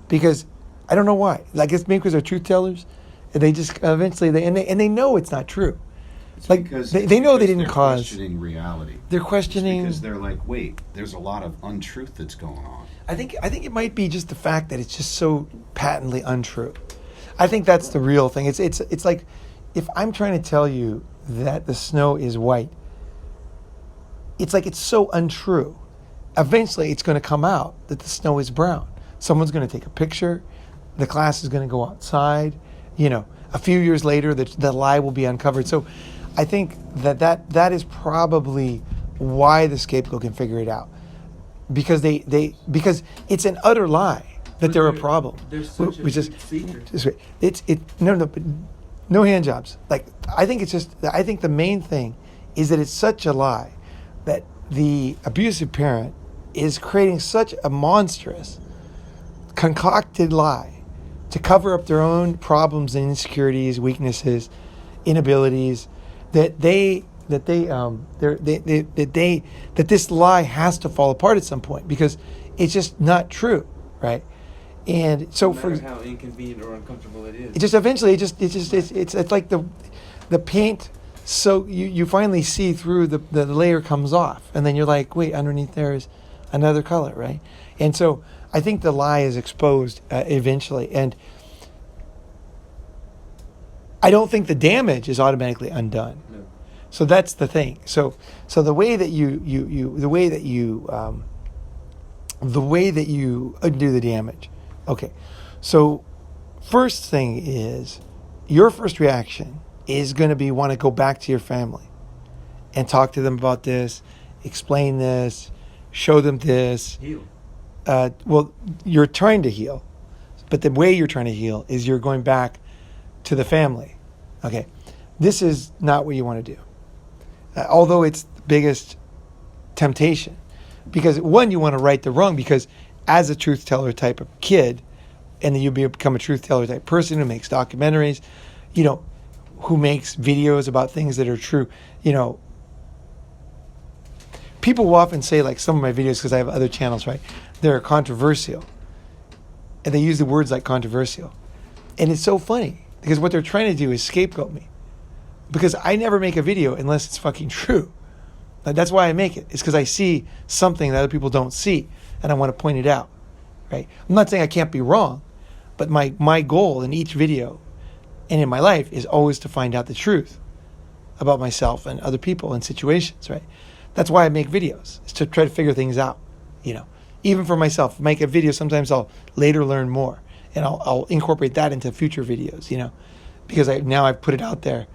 Because I don't know why. I guess maybe because they're truth tellers. And they just eventually, they know it's not true. It's like they know they didn't cause. They're questioning reality. They're questioning. It's because they're like, wait, there's a lot of untruth that's going on. I think it might be just the fact that it's just so patently untrue. I think that's the real thing. It's like, if I'm trying to tell you that the snow is white, it's like it's so untrue. Eventually, it's going to come out that the snow is brown. Someone's going to take a picture. The class is going to go outside. A few years later, the lie will be uncovered. So I think that is probably why the scapegoat can figure it out. Because because it's an utter lie that they're a problem. There's such a secret. No hand jobs. Like, I think the main thing is that it's such a lie that the abusive parent is creating such a monstrous, concocted lie to cover up their own problems and insecurities, weaknesses, inabilities, that this lie has to fall apart at some point, because it's just not true, right? And so, no matter how inconvenient or uncomfortable it is, it just eventually it's like the paint. So you finally see through the layer comes off, and then you're like, wait, underneath there is another color, right? And so I think the lie is exposed eventually, and I don't think the damage is automatically undone. No. So that's the thing. So the way that you undo the damage. Okay. So first thing is your first reaction is going to be want to go back to your family and talk to them about this, explain this, show them this. Heal. Well, you're trying to heal, but the way you're trying to heal is you're going back to the family. Okay, this is not what you want to do. Although it's the biggest temptation, because one, you want to right the wrong, because as a truth teller type of kid, and then you become a truth teller type person who makes documentaries, who makes videos about things that are true. People will often say, like, some of my videos, because I have other channels, right? They're controversial. And they use the words like controversial. And it's so funny, because what they're trying to do is scapegoat me. Because I never make a video unless it's fucking true. That's why I make it. It's because I see something that other people don't see, and I want to point it out, right? I'm not saying I can't be wrong, but my goal in each video and in my life is always to find out the truth about myself and other people and situations, right? That's why I make videos, is to try to figure things out, Even for myself, make a video, sometimes I'll later learn more, and I'll incorporate that into future videos, because I've put it out there,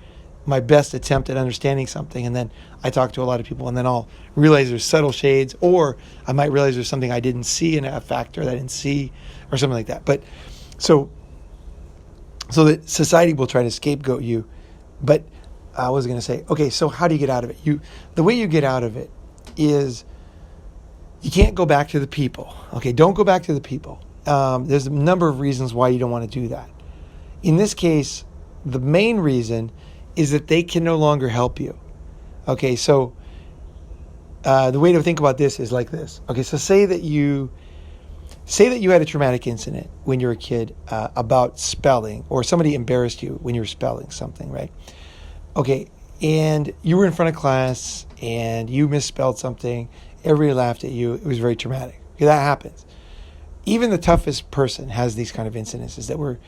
my best attempt at understanding something, and then I talk to a lot of people, and then I'll realize there's subtle shades, or I might realize there's something I didn't see in a factor that I didn't see, or something like that. But so that society will try to scapegoat you. But I was going to say, okay, so how do you get out of it? The way you get out of it is you can't go back to the people. Okay, don't go back to the people. There's a number of reasons why you don't want to do that. In this case, the main reason is that they can no longer help you. Okay, so the way to think about this is like this. Okay, so say that you had a traumatic incident when you were a kid about spelling, or somebody embarrassed you when you were spelling something, right? Okay, and you were in front of class and you misspelled something. Everybody laughed at you. It was very traumatic. Okay, that happens. Even the toughest person has these kind of incidences that were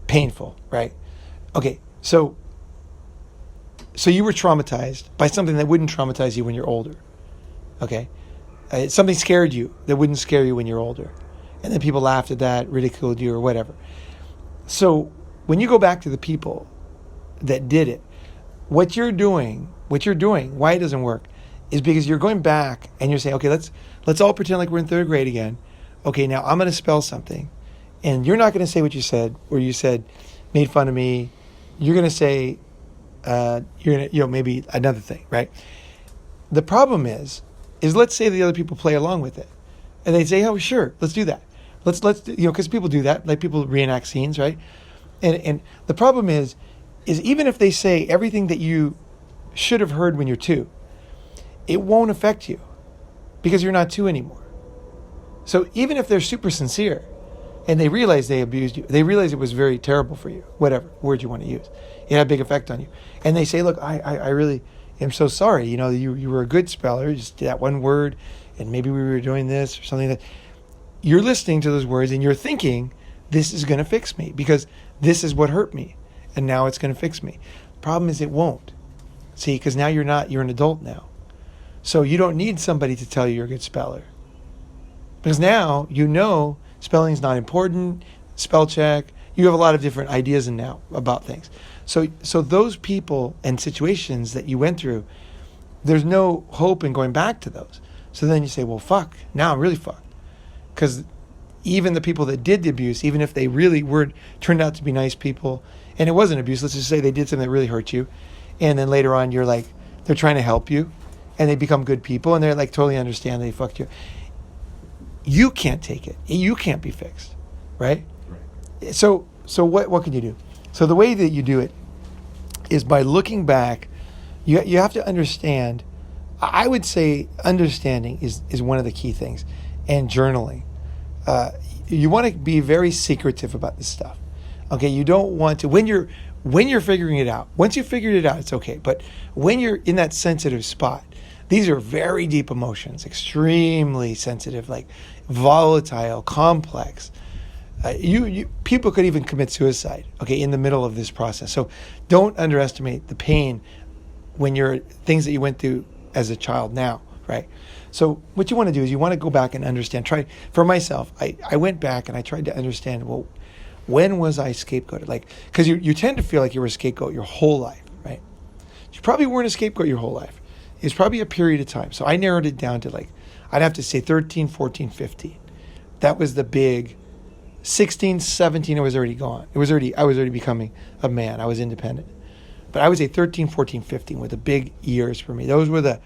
painful, right? Okay, so you were traumatized by something that wouldn't traumatize you when you're older, okay? Something scared you that wouldn't scare you when you're older. And then people laughed at that, ridiculed you, or whatever. So when you go back to the people that did it, what you're doing, why it doesn't work, is because you're going back and you're saying, okay, let's all pretend like we're in third grade again. Okay, now I'm going to spell something. And you're not going to say what you said, or you said, made fun of me. You're going to say, you're going to, maybe another thing, right? The problem is let's say the other people play along with it, and they say, oh, sure, let's do that. Let's because people do that, like people reenact scenes, right? And the problem is even if they say everything that you should have heard when you're 2, it won't affect you because you're not 2 anymore. So even if they're super sincere and they realize they abused you, they realize it was very terrible for you, whatever word you want to use, it had a big effect on you, and they say, look, I really am so sorry, you were a good speller, just that one word, and maybe we were doing this or something. That you're listening to those words and you're thinking, this is going to fix me because this is what hurt me, and now it's going to fix me. Problem is, it won't. See, because now you're an adult now. So you don't need somebody to tell you you're a good speller. Because now spelling is not important, spell check, you have a lot of different ideas now about things. So those people and situations that you went through, there's no hope in going back to those. So then you say, well, fuck, now I'm really fucked. Because even the people that did the abuse, even if they really turned out to be nice people, and it wasn't abuse, let's just say they did something that really hurt you, and then later on you're like, they're trying to help you, and they become good people, and they're like totally understand they fucked you. You can't take it. You can't be fixed, right? So what can you do? So the way that you do it is by looking back. You have to understand. I would say understanding is one of the key things, and journaling. You want to be very secretive about this stuff. Okay, you don't want to when you're figuring it out. Once you figured it out, it's okay. But when you're in that sensitive spot, these are very deep emotions, extremely sensitive, like volatile, complex. People could even commit suicide, okay, in the middle of this process. So don't underestimate the pain when you're things that you went through as a child now, right? So what you want to do is you want to go back and understand. For myself, I went back and I tried to understand, well, when was I scapegoated? Like, because you tend to feel like you were a scapegoat your whole life, right? You probably weren't a scapegoat your whole life. It was probably a period of time. So I narrowed it down to like, I'd have to say 13, 14, 15. That was the big. 16, 17, it was already gone. I was already becoming a man. I was independent. But I would say 13, 14, 15 were the big years for me. Those were the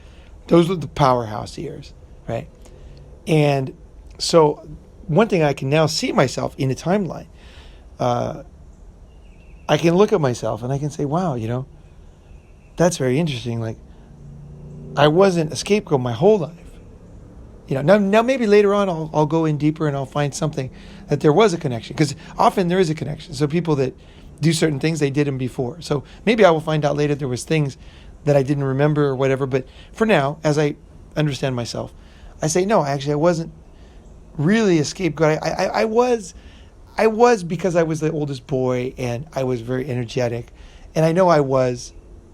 powerhouse years, right? And so one thing I can now see myself in a timeline, I can look at myself and I can say, wow, that's very interesting. Like, I wasn't a scapegoat my whole life. Now maybe later on I'll go in deeper and I'll find something that there was a connection, because often there is a connection. So people that do certain things, they did them before. So maybe I will find out later there was things that I didn't remember or whatever. But for now, as I understand myself, I say, no, actually I wasn't really a scapegoat. I was because I was the oldest boy and I was very energetic. And I know I was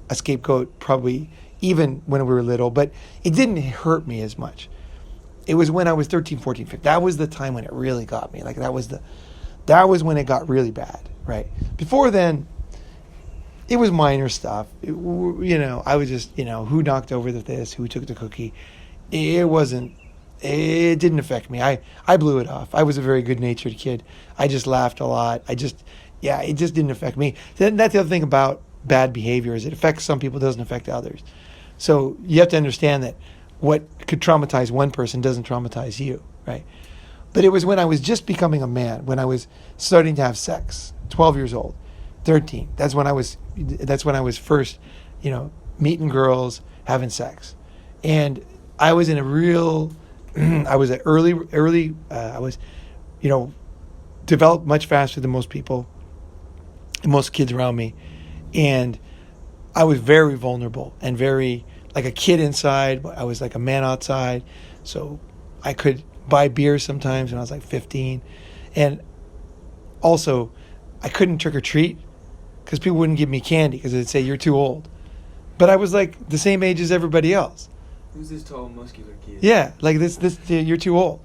a scapegoat probably even when we were little, but it didn't hurt me as much. It was when I was 13, 14, 15. That was the time when it really got me. Like that was when it got really bad, right? Before then, it was minor stuff. I was just, who knocked over this, who took the cookie. It didn't affect me. I blew it off. I was a very good-natured kid. I just laughed a lot. it just didn't affect me. Then that's the other thing about bad behavior is it affects some people, doesn't affect others. So you have to understand that what could traumatize one person doesn't traumatize you, right? But it was when I was just becoming a man, when I was starting to have sex, 12 years old, 13. That's when I was first, meeting girls, having sex. And I was in a real, I was at developed much faster than most people, and most kids around me. And I was very vulnerable and very like a kid inside, but I was like a man outside. So I could buy beer sometimes when I was like 15. And also, I couldn't trick or treat because people wouldn't give me candy because they'd say, you're too old. But I was like the same age as everybody else. Who's this tall, muscular kid? Yeah, like this you're too old.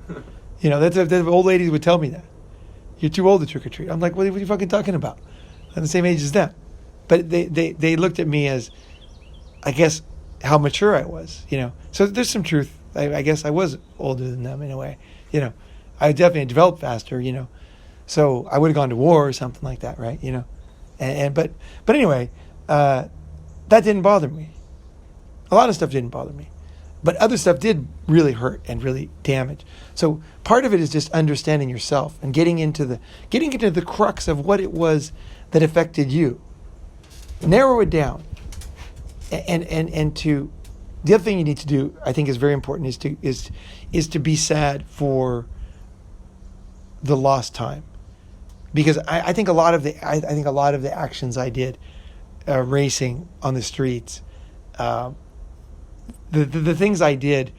That's old ladies would tell me that. You're too old to trick or treat. I'm like, what are you fucking talking about? I'm the same age as them. But they looked at me as, I guess, how mature I was, So there's some truth. I guess I was older than them in a way, I definitely developed faster, So I would have gone to war or something like that, right? But anyway, that didn't bother me. A lot of stuff didn't bother me, but other stuff did really hurt and really damage. So part of it is just understanding yourself and getting into the crux of what it was that affected you. Narrow it down. And to the other thing you need to do, I think is very important, is to be sad for the lost time, because I think a lot of the actions I did, racing on the streets, the things I did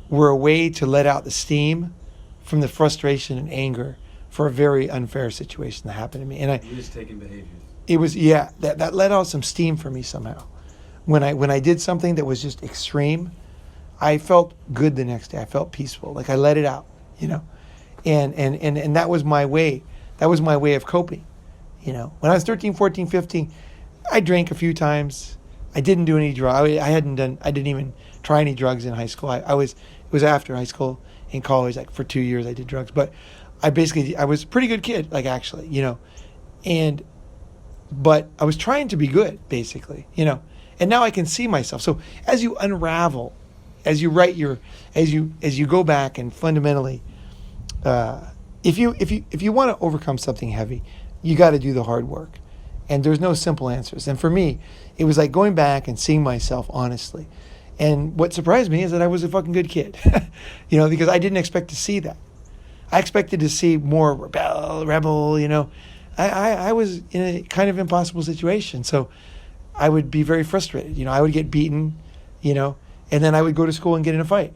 were a way to let out the steam from the frustration and anger for a very unfair situation that happened to me. And risk-taking behaviors. It was that let out some steam for me somehow. When I did something that was just extreme, I felt good the next day. I felt peaceful. Like I let it out, And that was my way. That was my way of coping. When I was 13, 14, 15, I drank a few times. I didn't do any drugs. I didn't even try any drugs in high school. It was after high school. In college, like for 2 years I did drugs. But I was a pretty good kid, like actually, but I was trying to be good, basically, And now I can see myself. So as you unravel, as you go back and fundamentally, if you want to overcome something heavy, you got to do the hard work, and there's no simple answers. And for me, it was like going back and seeing myself honestly. And what surprised me is that I was a fucking good kid, because I didn't expect to see that. I expected to see more rebel. I was in a kind of impossible situation, so I would be very frustrated. I would get beaten, and then I would go to school and get in a fight.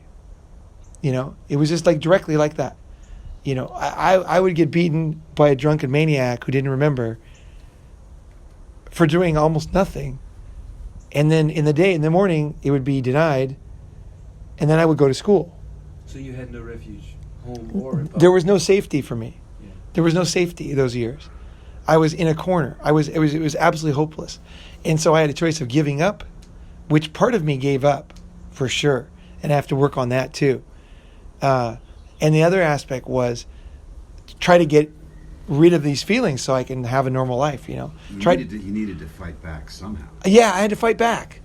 It was just like directly like that. I would get beaten by a drunken maniac who didn't remember for doing almost nothing. And then in the morning, it would be denied, and then I would go to school. So you had no refuge, home or in public? There was no safety for me. Yeah. There was no safety those years. I was in a corner. It was absolutely hopeless. And so I had a choice of giving up, which part of me gave up for sure. And I have to work on that too. And the other aspect was try to get rid of these feelings so I can have a normal life, you know. You needed to fight back somehow. Yeah, I had to fight back.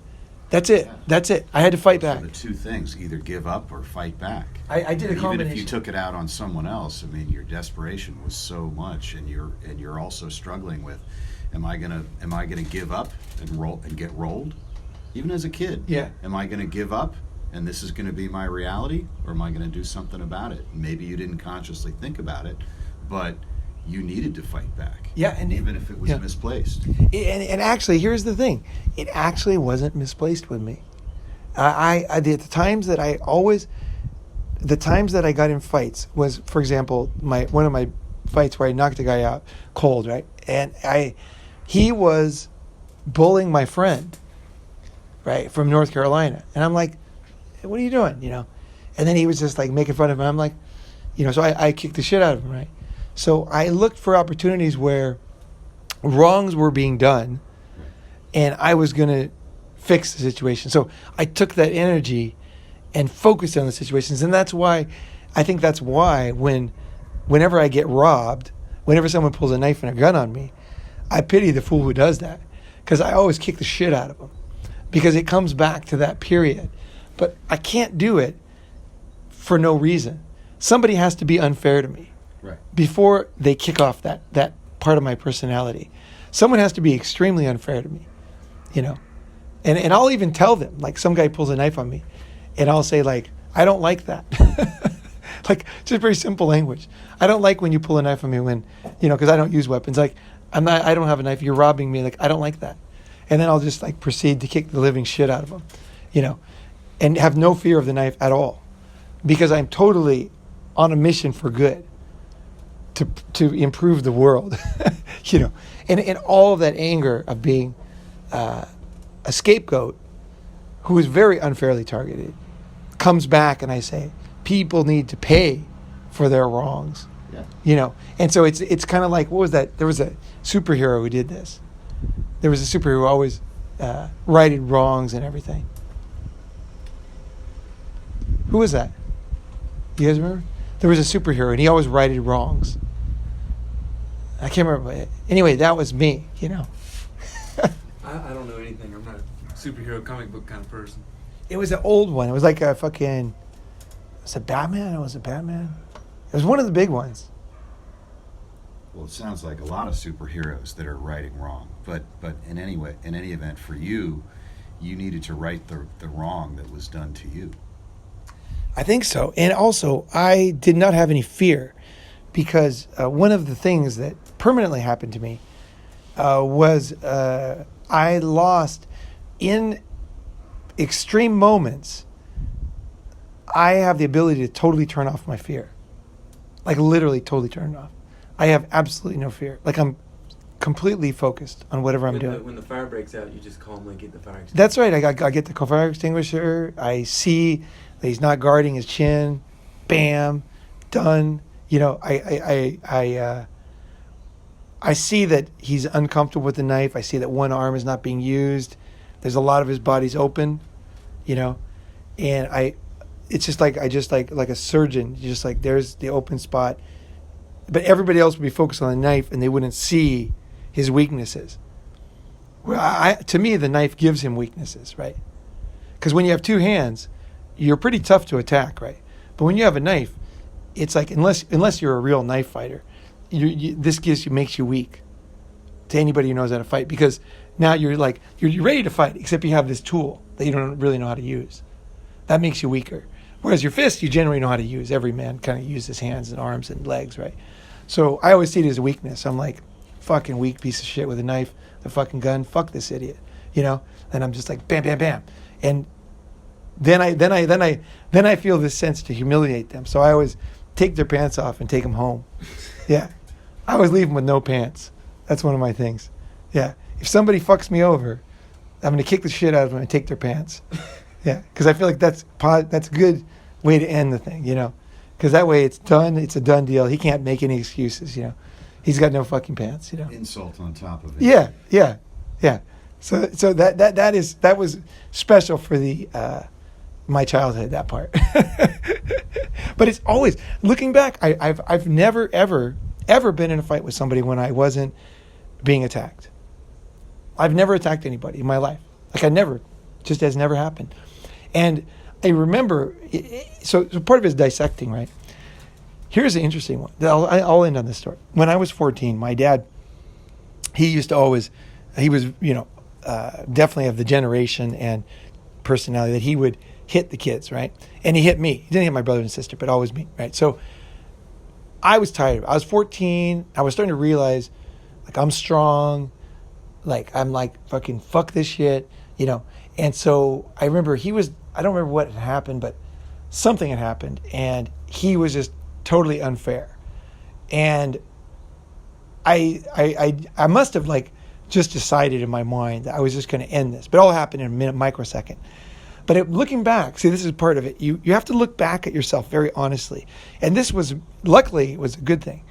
That's it. Yeah. That's it. I had to fight back. So the two things, either give up or fight back. I did a combination. Even if you took it out on someone else, I mean, your desperation was so much, and you're also struggling with, am I gonna give up and get rolled? Even as a kid, yeah. Am I gonna give up and this is gonna be my reality, or am I gonna do something about it? Maybe you didn't consciously think about it, but you needed to fight back. Yeah, and even if it was misplaced. And actually, here's the thing: it actually wasn't misplaced with me. The times that I got in fights was, for example, one of my fights where I knocked a guy out cold, right? And he was bullying my friend, right, from North Carolina, and I'm like, hey, what are you doing, you know? And then he was just like making fun of him. I'm like, you know, so I kicked the shit out of him, right? So I looked for opportunities where wrongs were being done, and I was going to fix the situation. So I took that energy and focused on the situations. And I think that's why whenever I get robbed, whenever someone pulls a knife and a gun on me, I pity the fool who does that, because I always kick the shit out of them, because it comes back to that period. But I can't do it for no reason. Somebody has to be unfair to me. Right. Before they kick off that part of my personality. Someone has to be extremely unfair to me, you know. And I'll even tell them, like, some guy pulls a knife on me, and I'll say, like, I don't like that. Like, just very simple language. I don't like when you pull a knife on me when, you know, because I don't use weapons. Like, I don't have a knife, you're robbing me. Like, I don't like that. And then I'll just, like, proceed to kick the living shit out of them, you know, and have no fear of the knife at all, because I'm totally on a mission for good. To improve the world, you know, and all of that anger of being a scapegoat who is very unfairly targeted comes back, and I say people need to pay for their wrongs, you know. And so it's kind of like, what was that? There was a superhero who did this. There was a superhero who always righted wrongs and everything. Who was that? You guys remember? There was a superhero, and he always righted wrongs. I can't remember. Anyway, that was me, you know. I don't know anything. I'm not a superhero comic book kind of person. It was an old one. It was like a fucking... Was it Batman? It was one of the big ones. Well, it sounds like a lot of superheroes that are righting wrong. But in any event, for you, you needed to right the wrong that was done to you. I think so. And also, I did not have any fear, because one of the things that permanently happened to me was I lost, in extreme moments, I have the ability to totally turn off my fear. Like, literally totally turn it off. I have absolutely no fear. Like, I'm completely focused on whatever I'm doing. When the fire breaks out, you just calmly get the fire extinguisher. That's right. I get the fire extinguisher. I see that he's not guarding his chin. Bam. Done. You know, I see that he's uncomfortable with the knife. I see that one arm is not being used. There's a lot of his body's open, you know, and it's just like like a surgeon, just like there's the open spot, but everybody else would be focused on the knife and they wouldn't see his weaknesses. Well, to me, the knife gives him weaknesses, right? Because when you have two hands, you're pretty tough to attack, right? But when you have a knife, it's like, unless you're a real knife fighter, this makes you weak to anybody who knows how to fight, because now you're ready to fight, except you have this tool that you don't really know how to use. That makes you weaker. Whereas your fist, you generally know how to use. Every man kind of uses his hands and arms and legs, right? So I always see it as a weakness. I'm like, fucking weak piece of shit with a knife, the fucking gun, fuck this idiot, you know? And I'm just like, bam, bam, bam. And then I feel this sense to humiliate them. So I always take their pants off and take them home. Yeah. I always leave them with no pants. That's one of my things. Yeah. If somebody fucks me over, I'm going to kick the shit out of them and take their pants. Yeah. Because I feel like that's a good way to end the thing, you know? Because that way it's done. It's a done deal. He can't make any excuses, you know? He's got no fucking pants, you know. Insult on top of it. Yeah. So that was special for the my childhood, that part. But it's always looking back. I've never ever been in a fight with somebody when I wasn't being attacked. I've never attacked anybody in my life. Like I never, just has never happened. And I remember, so part of it is dissecting, right? Here's the interesting one. I'll end on this story. When I was 14, my dad, he was, definitely of the generation and personality that he would hit the kids, right? And he hit me. He didn't hit my brother and sister, but always me, right? So I was tired of it. I was 14. I was starting to realize, like, I'm strong. Like, I'm like, fucking fuck this shit, you know? And so I remember I don't remember what had happened, but something had happened. And he was just totally unfair. And I must have, like, just decided in my mind that I was just going to end this. But it all happened in a microsecond. But looking back, see, this is part of it. You have to look back at yourself very honestly. And this was, luckily, it was a good thing.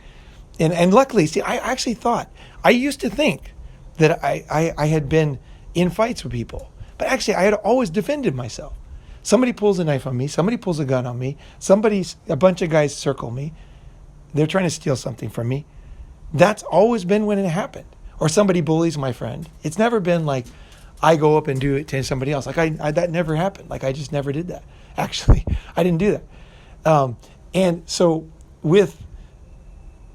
And luckily, see, I actually thought, I used to think that I had been in fights with people. But actually, I had always defended myself. Somebody pulls a knife on me. Somebody pulls a gun on me. A bunch of guys circle me. They're trying to steal something from me. That's always been when it happened. Or somebody bullies my friend. It's never been like I go up and do it to somebody else. Like I that never happened. Like I just never did that. Actually, I didn't do that. And so with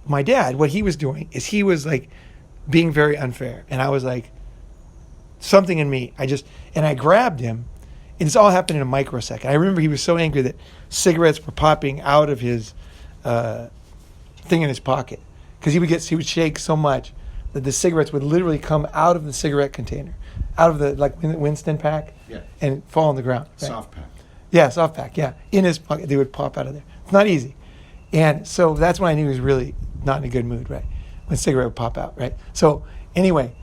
my dad, what he was doing is he was like being very unfair. And I was like, something in me, I grabbed him, and it's all happened in a microsecond. I remember he was so angry that cigarettes were popping out of his thing in his pocket, because he would shake so much that the cigarettes would literally come out of the cigarette container, out of the, like, Winston pack, and fall on the ground. Right? Soft pack. Yeah, soft pack, yeah. In his pocket, they would pop out of there. It's not easy. And so that's when I knew he was really not in a good mood, right? When cigarette would pop out, right? So anyway,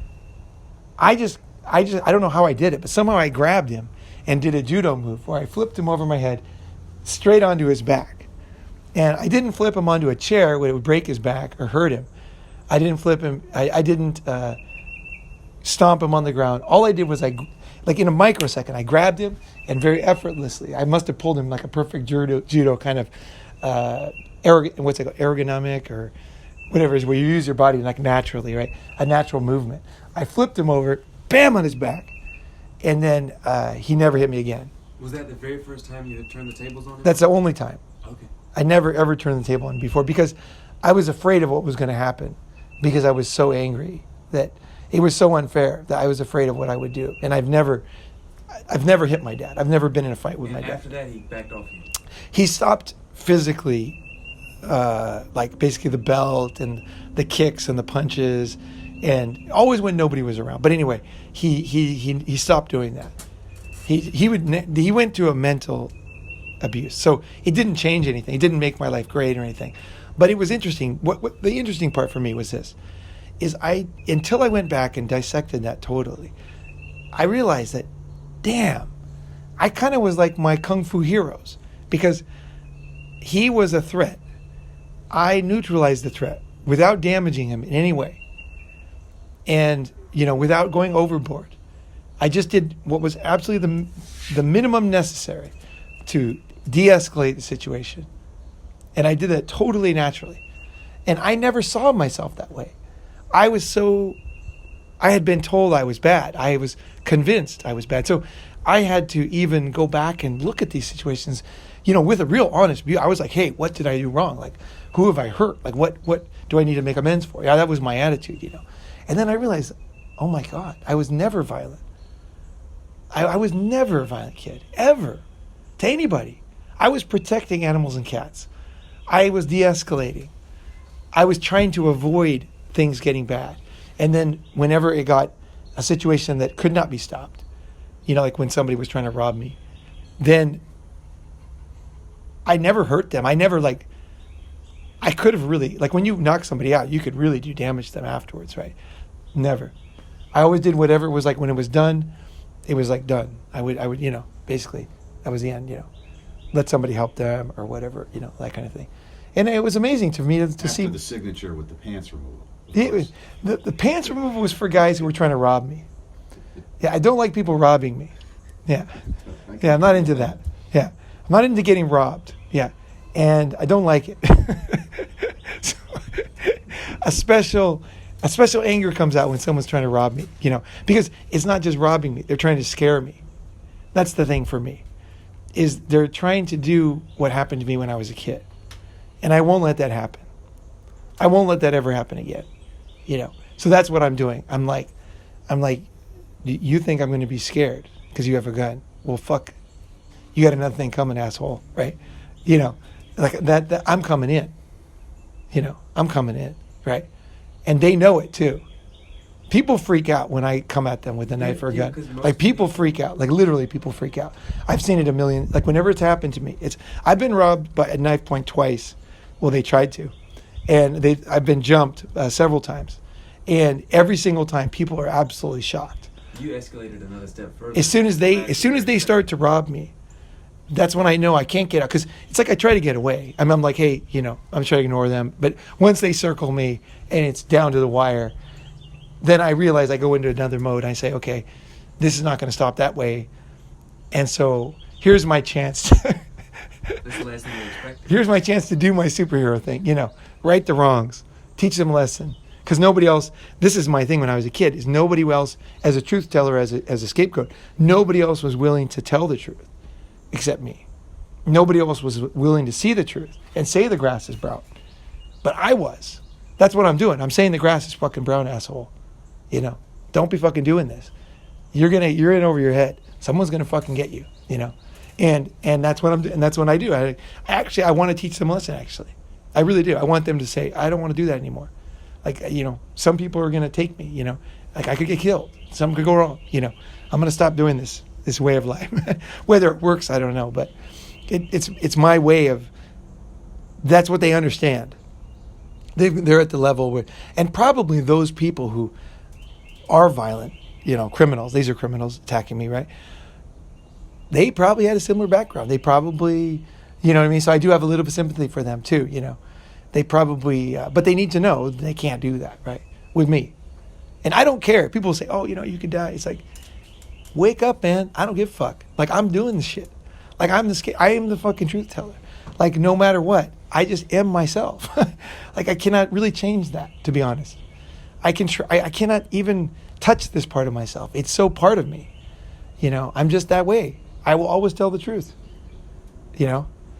I don't know how I did it, but somehow I grabbed him and did a judo move where I flipped him over my head straight onto his back. And I didn't flip him onto a chair where it would break his back or hurt him. I didn't flip him. I didn't stomp him on the ground. All I did was like in a microsecond, I grabbed him and very effortlessly, I must have pulled him like a perfect judo kind of ergonomic or whatever it is, where you use your body like naturally, right? A natural movement. I flipped him over, bam, on his back, and then he never hit me again. Was that the very first time you had turned the tables on him? That's the only time. Okay. I never ever turned the table on him before because I was afraid of what was going to happen, because I was so angry that it was so unfair that I was afraid of what I would do. And I've never hit my dad. I've never been in a fight with my dad. After that, he backed off you. He stopped physically, like basically the belt and the kicks and the punches, and always when nobody was around. But anyway, he stopped doing that. He went through a mental abuse, so it didn't change anything. It didn't make my life great or anything. But it was interesting. What the interesting part for me was this: until I went back and dissected that totally, I realized that, damn, I kind of was like my kung fu heroes, because he was a threat. I neutralized the threat without damaging him in any way, and without going overboard. I just did what was absolutely the minimum necessary to de-escalate the situation. And I did that totally naturally. And I never saw myself that way. I had been told I was bad. I was convinced I was bad. So I had to even go back and look at these situations, with a real honest view. I was like, hey, what did I do wrong? Like, who have I hurt? Like, what do I need to make amends for? Yeah, that was my attitude, And then I realized, oh my God, I was never violent. I was never a violent kid, ever, to anybody. I was protecting animals and cats. I was de-escalating. I was trying to avoid things getting bad. And then whenever it got a situation that could not be stopped, like when somebody was trying to rob me, then I never hurt them. I never I could have really, like when you knock somebody out, you could really do damage to them afterwards, right? Never. I always did whatever was like, when it was done, it was like done. I would, basically that was the end, let somebody help them or whatever, that kind of thing. And it was amazing to me to see the signature with the pants removal. The pants removal was for guys who were trying to rob me. Yeah, I don't like people robbing me. Yeah, I'm not into that. Yeah, I'm not into getting robbed. Yeah, and I don't like it. So, a special anger comes out when someone's trying to rob me. Because it's not just robbing me; they're trying to scare me. That's the thing for me, is they're trying to do what happened to me when I was a kid, and I won't let that happen. I won't let that ever happen again. So that's what I'm doing. I'm like, you think I'm going to be scared because you have a gun? Well, fuck. You got another thing coming, asshole, right? Like that I'm coming in. I'm coming in, right? And they know it too. People freak out when I come at them with a knife or a gun. Like people freak out. Like literally people freak out. I've seen it a million. Like whenever it's happened to me, I've been robbed by a knife point twice. Well, they tried to. And I've been jumped several times. And every single time people are absolutely shocked. You escalated another step further. As soon as they start to rob me, that's when I know I can't get out. Because it's like I try to get away. I'm like, hey, I'm trying to ignore them. But once they circle me and it's down to the wire, then I realize I go into another mode. I say, okay, this is not going to stop that way. And so here's my chance. That's the last thing you expected. Here's my chance to do my superhero thing. Right the wrongs, teach them a lesson. Because nobody else, this is my thing when I was a kid, is nobody else, as a truth teller, as a scapegoat, nobody else was willing to tell the truth except me. Nobody else was willing to see the truth and say the grass is brown. But I was. That's what I'm doing. I'm saying the grass is fucking brown, asshole. Don't be fucking doing this. You're in over your head. Someone's gonna fucking get you. And that's what I'm doing. And that's what I do. I want to teach them a lesson. Actually, I really do. I want them to say, I don't want to do that anymore. Like, some people are going to take me, like I could get killed. Something could go wrong. I'm going to stop doing this way of life. Whether it works, I don't know. But it's my way of, that's what they understand. They're at the level where, and probably those people who are violent, criminals, these are criminals attacking me, right? They probably had a similar background. They probably, you know what I mean? So I do have a little bit of sympathy for them too, They probably, but they need to know they can't do that, right? With me. And I don't care. People say, oh, you could die. It's like, wake up, man. I don't give a fuck. Like, I'm doing this shit. Like, I am the fucking truth teller. Like, no matter what, I just am myself. Like, I cannot really change that, to be honest. I cannot even touch this part of myself. It's so part of me. I'm just that way. I will always tell the truth.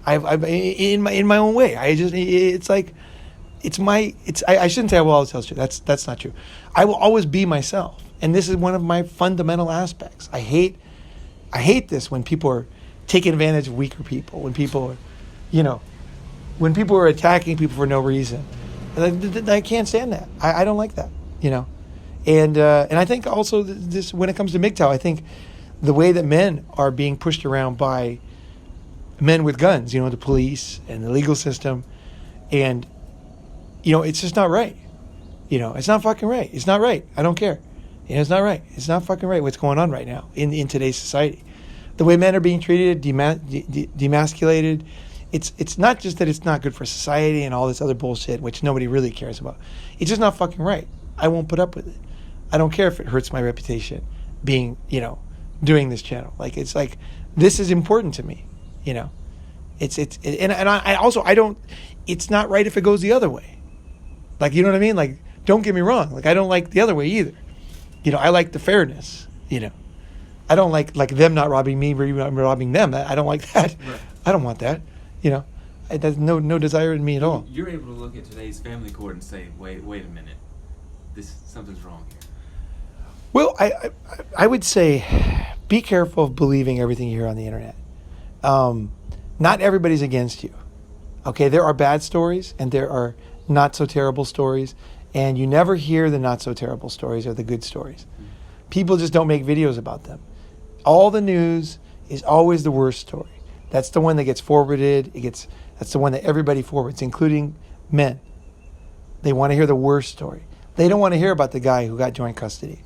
I've in my own way. I shouldn't say I will always tell the truth. That's not true. I will always be myself, and this is one of my fundamental aspects. I hate this when people are taking advantage of weaker people. When people are, when people are attacking people for no reason. I can't stand that. I don't like that. And I think also this when it comes to MGTOW, I think the way that men are being pushed around by men with guns, the police and the legal system, and it's just not right. It's not fucking right. It's not right. I don't care. It's not right. It's not fucking right what's going on right now in today's society. The way men are being treated, demasculated. It's not just that it's not good for society and all this other bullshit, which nobody really cares about. It's just not fucking right. I won't put up with it. I don't care if it hurts my reputation being, doing this channel. Like, it's like, this is important to me. I don't, it's not right if it goes the other way. Like, you know what I mean? Like, don't get me wrong. Like, I don't like the other way either. I like the fairness, I don't like them not robbing me, robbing them. I don't like that. Right. I don't want that. There's no desire in me at all. You're able to look at today's family court and say, wait a minute. Something's wrong here. Well, I would say be careful of believing everything you hear on the internet. Not everybody's against you. Okay, there are bad stories and there are not so terrible stories, and you never hear the not so terrible stories or the good stories. People just don't make videos about them. All the news is always the worst story. That's the one that gets forwarded. That's the one that everybody forwards, including men. They want to hear the worst story. They don't want to hear about the guy who got joint custody,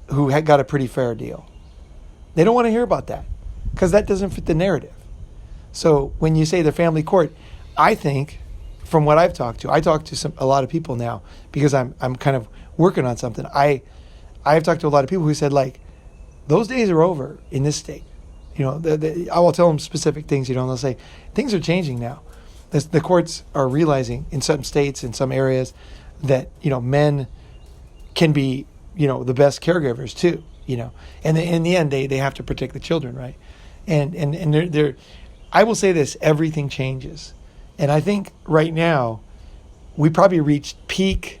who had got a pretty fair deal. They don't want to hear about that because that doesn't fit the narrative. So when you say the family court, I think from what I've talked to, I talk to a lot of people now because I'm kind of working on something. I've talked to a lot of people who said, like, those days are over in this state. You know, I will tell them specific things, you know, and they'll say, things are changing now. The courts are realizing in some states, in some areas, that, you know, men can be, you know, the best caregivers too, you know. And in the end, they have to protect the children, right? And they're I will say this, everything changes. And I think right now, we probably reached peak,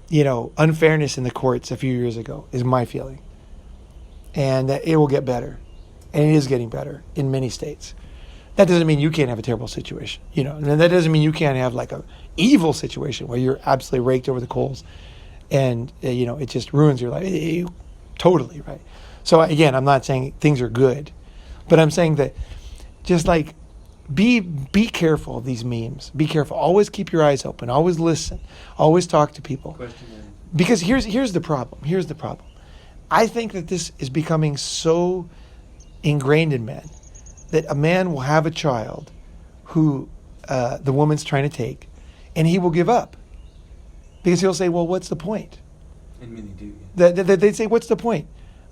you know, unfairness in the courts a few years ago, is my feeling. And that it will get better. And it is getting better in many states. That doesn't mean you can't have a terrible situation, you know. And that doesn't mean you can't have like a evil situation where you're absolutely raked over the coals and, you know, it just ruins your life. Totally, right? So again, I'm not saying things are good, but I'm saying that just like be careful of these memes. Be careful. Always keep your eyes open. Always listen. Always talk to people. Because here's the problem. Here's the problem. I think that this is becoming so ingrained in men that a man will have a child who the woman's trying to take, and he will give up because he'll say, "Well, what's the point?" And many do. They'd say, "What's the point?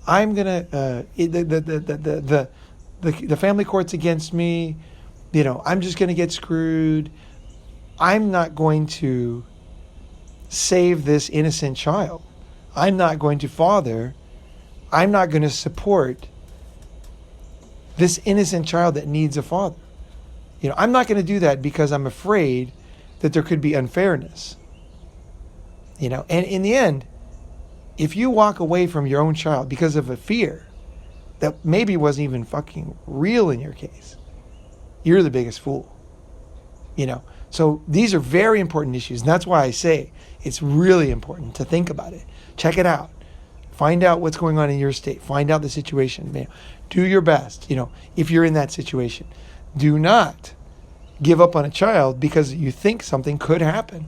I'm gonna the family court's against me. You know, I'm just gonna get screwed. I'm not going to save this innocent child. I'm not going to father. I'm not going to support this innocent child that needs a father. You know, I'm not going to do that because I'm afraid that there could be unfairness. You know, and in the end, if you walk away from your own child because of a fear that maybe wasn't even fucking real in your case, you're the biggest fool. You know, so these are very important issues. And that's why I say it's really important to think about it. Check it out. Find out what's going on in your state. Find out the situation. Man, do your best, you know, if you're in that situation. Do not give up on a child because you think something could happen.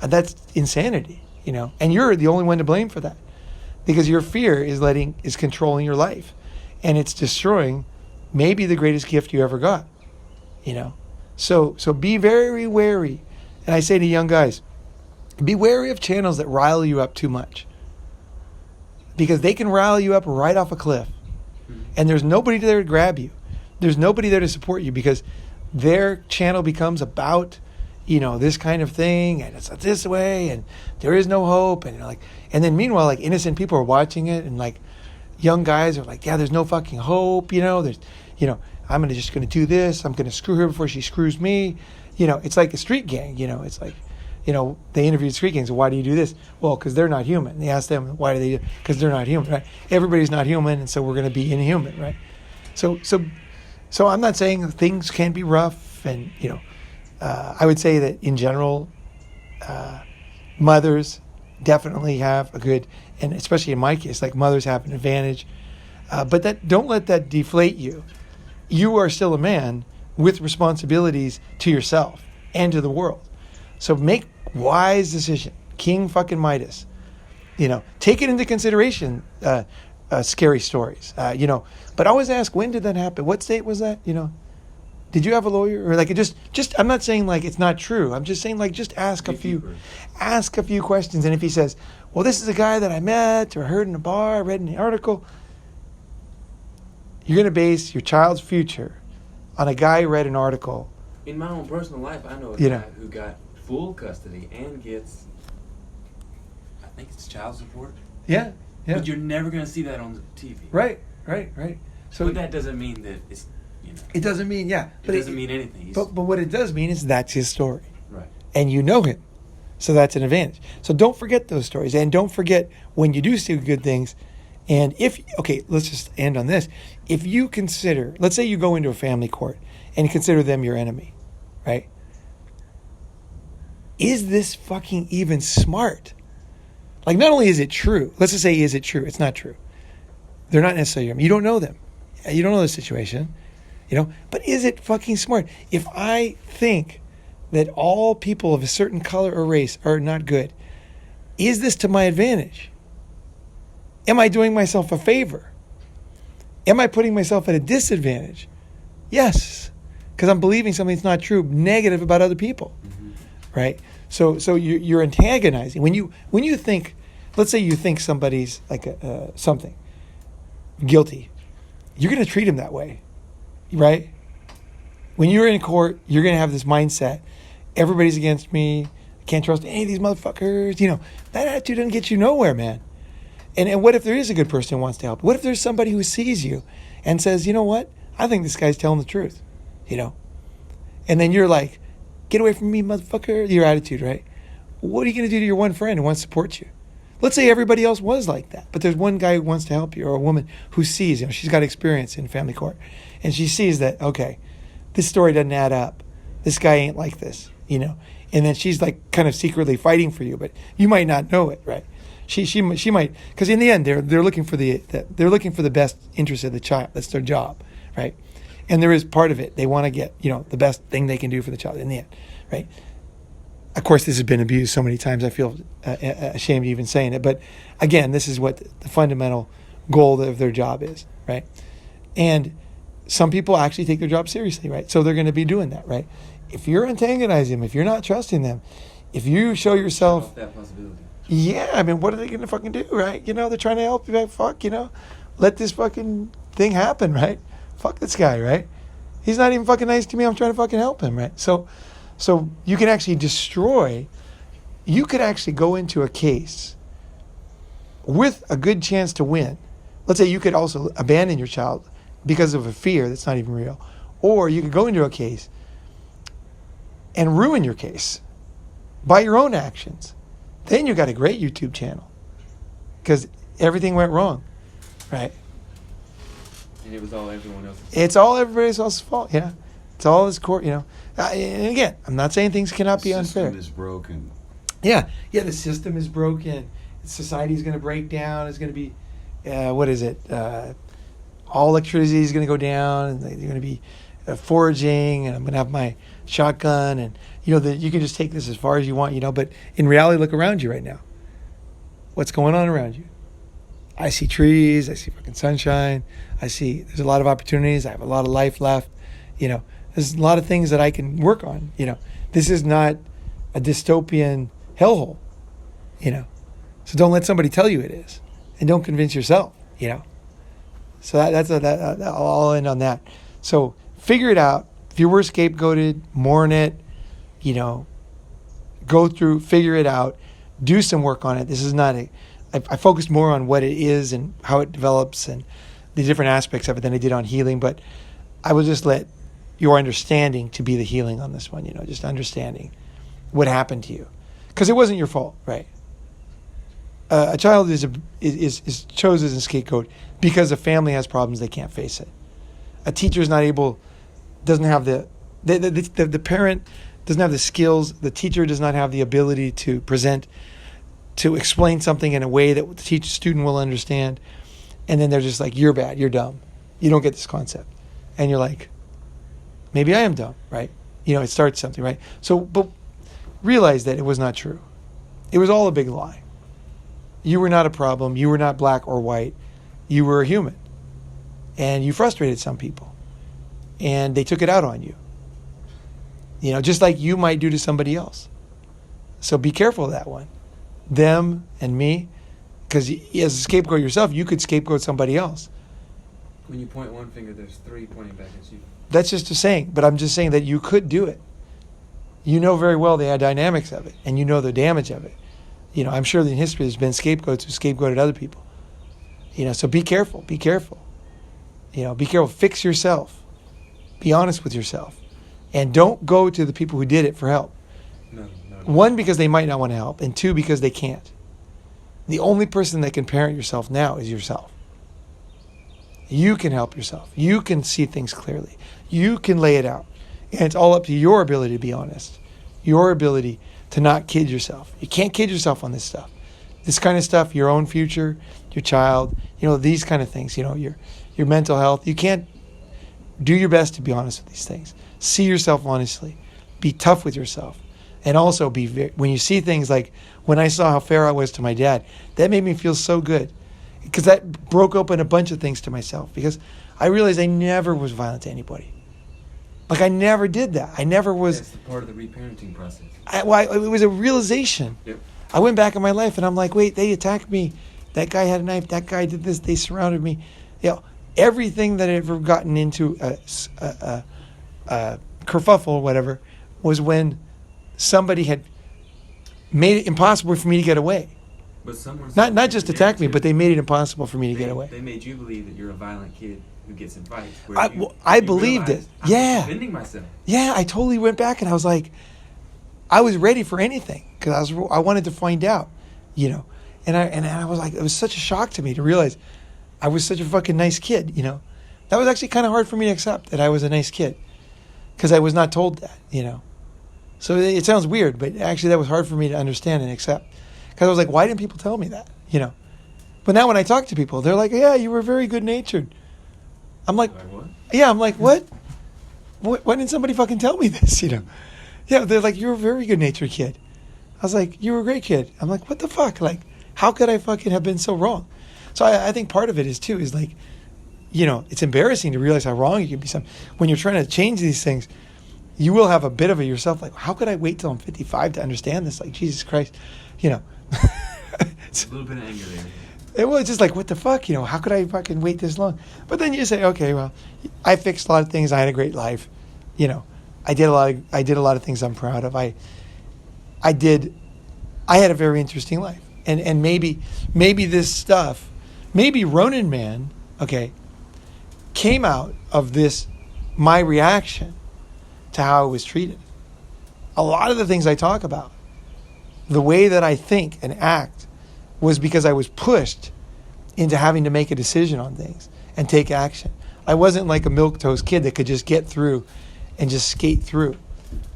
That's insanity, you know, and you're the only one to blame for that because your fear is controlling your life, and it's destroying maybe the greatest gift you ever got, you know. So be very wary. And I say to young guys, be wary of channels that rile you up too much, because they can rile you up right off a cliff, and there's nobody there to grab you. There's nobody there to support you because their channel becomes about, you know, this kind of thing, and it's this way, and there is no hope, and like, and then meanwhile, like, innocent people are watching it, and like, young guys are like, yeah, there's no fucking hope, you know. There's, you know, I'm just gonna do this. I'm gonna screw her before she screws me. You know, it's like a street gang. You know, it's like, you know, they interviewed street gangs. Why do you do this? Well, because they're not human. They asked them, why do they do? Because they're not human, right? Everybody's not human, and so we're gonna be inhuman, right? So I'm not saying things can be rough, and you know, I would say that in general, mothers definitely have a good, and especially in my case, like, mothers have an advantage, but that, don't let that deflate you. You are still a man with responsibilities to yourself and to the world. So make wise decision. King fucking Midas. You know, take it into consideration, scary stories, you know, but always ask, when did that happen? What state was that? You know, did you have a lawyer? Or like, it just, I'm not saying like it's not true. I'm just saying, like, just ask a few questions. And if he says, well, this is a guy that I met or heard in a bar, read in the article, you're going to base your child's future on a guy who read an article. In my own personal life, I know a guy who got full custody and gets, I think it's child support. Yeah. But you're never going to see that on the TV. Right. So, but that doesn't mean that it's, you know. It doesn't mean, yeah. But it doesn't mean anything. But what it does mean is that's his story. Right. And you know him. So that's an advantage. So don't forget those stories. And don't forget when you do see good things. And let's just end on this. If you consider, let's say you go into a family court and consider them your enemy, right? Is this fucking even smart? Like, not only is it true, let's just say, is it true? It's not true. They're not necessarily your enemy. You don't know them. You don't know the situation, you know? But is it fucking smart? If I think that all people of a certain color or race are not good, is this to my advantage? Am I doing myself a favor? Am I putting myself at a disadvantage? Yes. because I'm believing something that's not true, negative about other people, right? So you're antagonizing when you think, let's say you think somebody's like something guilty, you're going to treat him that way, right? When you're in court, you're going to have this mindset: everybody's against me. I can't trust any of these motherfuckers. That attitude doesn't get you nowhere, man. And what if there is a good person who wants to help? What if there's somebody who sees you and says, you know what? I think this guy's telling the truth, And then you're like, get away from me, motherfucker. Your attitude, right? What are you going to do to your one friend who wants to support you? Let's say everybody else was like that, but there's one guy who wants to help you, or a woman who sees, she's got experience in family court, and she sees that, okay, this story doesn't add up. This guy ain't like this, And then she's like kind of secretly fighting for you, but you might not know it, right? She might, because in the end they're looking for the best interest of the child. That's their job, right? And there is part of it, they want to get the best thing they can do for the child in the end, right? Of course, this has been abused so many times. I feel ashamed even saying it, but again, this is what the fundamental goal of their job is, right? And some people actually take their job seriously, right? So they're going to be doing that, right? If you're antagonizing them, if you're not trusting them, if you show yourself that possibility. Yeah, I mean, what are they going to fucking do, right? They're trying to help you. Like, fuck, let this fucking thing happen, right? Fuck this guy, right? He's not even fucking nice to me. I'm trying to fucking help him, right? So you can actually you could actually go into a case with a good chance to win. Let's say you could also abandon your child because of a fear that's not even real. Or you could go into a case and ruin your case by your own actions. Then you got a great YouTube channel because everything went wrong, right? And it was all everyone else's fault. It's all everybody else's fault, yeah. It's all this court, And again, I'm not saying things cannot be unfair. The system is broken. Yeah, the system is broken. Society's going to break down. It's going to be, what is it? All electricity is going to go down, and they're going to be foraging, and I'm going to have my shotgun, and you can just take this as far as you want, but in reality, look around you right now. What's going on around you? I see trees, I see fucking sunshine, there's a lot of opportunities, I have a lot of life left, there's a lot of things that I can work on, This is not a dystopian hellhole, So don't let somebody tell you it is, and don't convince yourself, So I'll end on that. So figure it out. If you were scapegoated, mourn it, go through, figure it out, do some work on it. This is not I focused more on what it is and how it develops and the different aspects of it than I did on healing, but I will just let your understanding to be the healing on this one, just understanding what happened to you. Because it wasn't your fault, right? A child is chosen as a scapegoat because a family has problems, they can't face it. A teacher is not able, doesn't have the parent doesn't have the skills, the teacher does not have the ability to explain something in a way that the student will understand, and then they're just like, you're bad, you're dumb, you don't get this concept. And you're like, maybe I am dumb, right? It starts something, right? So, but realize that it was not true. It was all a big lie. You were not a problem, you were not black or white, you were a human. And you frustrated some people. And they took it out on you. Just like you might do to somebody else. So be careful of that one. Them and me. Because as a scapegoat yourself, you could scapegoat somebody else. When you point one finger, there's three pointing back at you. That's just a saying. But I'm just saying that you could do it. You know very well the dynamics of it. And you know the damage of it. I'm sure that in history there's been scapegoats who scapegoated other people. So be careful. Be careful. Be careful. Fix yourself. Be honest with yourself. And don't go to the people who did it for help. No. One, because they might not want to help. And two, because they can't. The only person that can parent yourself now is yourself. You can help yourself. You can see things clearly. You can lay it out. And it's all up to your ability to be honest. Your ability to not kid yourself. You can't kid yourself on this stuff. This kind of stuff, your own future, your child, these kind of things, your mental health. You can't do your best to be honest with these things. See yourself honestly. Be tough with yourself. And also when you see things like when I saw how fair I was to my dad, that made me feel so good. Because that broke open a bunch of things to myself. Because I realized I never was violent to anybody. Like, I never did that. I never was. That's the part of the reparenting process. It was a realization. Yep. I went back in my life and I'm like, wait, they attacked me. That guy had a knife. That guy did this. They surrounded me. You know, everything that I'd ever gotten into a kerfuffle or whatever was when somebody had made it impossible for me to get away. But someone's Not just attack me, but they made it impossible for me to get away. They made you believe that you're a violent kid who gets in fights. I believed it. Yeah. I'm defending myself. Yeah, I totally went back and I was like, I was ready for anything because I wanted to find out, you know. And I was like, it was such a shock to me to realize I was such a fucking nice kid, you know. That was actually kind of hard for me to accept, that I was a nice kid, because I was not told that, you know. So it sounds weird, but actually that was hard for me to understand and accept. Because I was like, why didn't people tell me that, you know? But now when I talk to people, they're like, yeah, you were very good-natured. I'm like what? Yeah, I'm like, what? Why didn't somebody fucking tell me this, you know? Yeah, they're like, you're a very good-natured kid. I was like, you were a great kid. I'm like, what the fuck? Like, how could I fucking have been so wrong? So I think part of it is like, you know, it's embarrassing to realize how wrong you can be. When you're trying to change these things, you will have a bit of it yourself. Like, how could I wait till I'm 55 to understand this? Like, Jesus Christ, you know. It's a little bit of anger there. It was just like, what the fuck, you know? How could I fucking wait this long? But then you say, okay, well, I fixed a lot of things. I had a great life, you know. I did a lot of things I'm proud of. I had a very interesting life, and maybe this stuff, maybe Ronin Man, okay, came out of this, my reaction to how I was treated. A lot of the things I talk about, the way that I think and act, was because I was pushed into having to make a decision on things and take action. I wasn't like a milquetoast kid that could just get through and just skate through.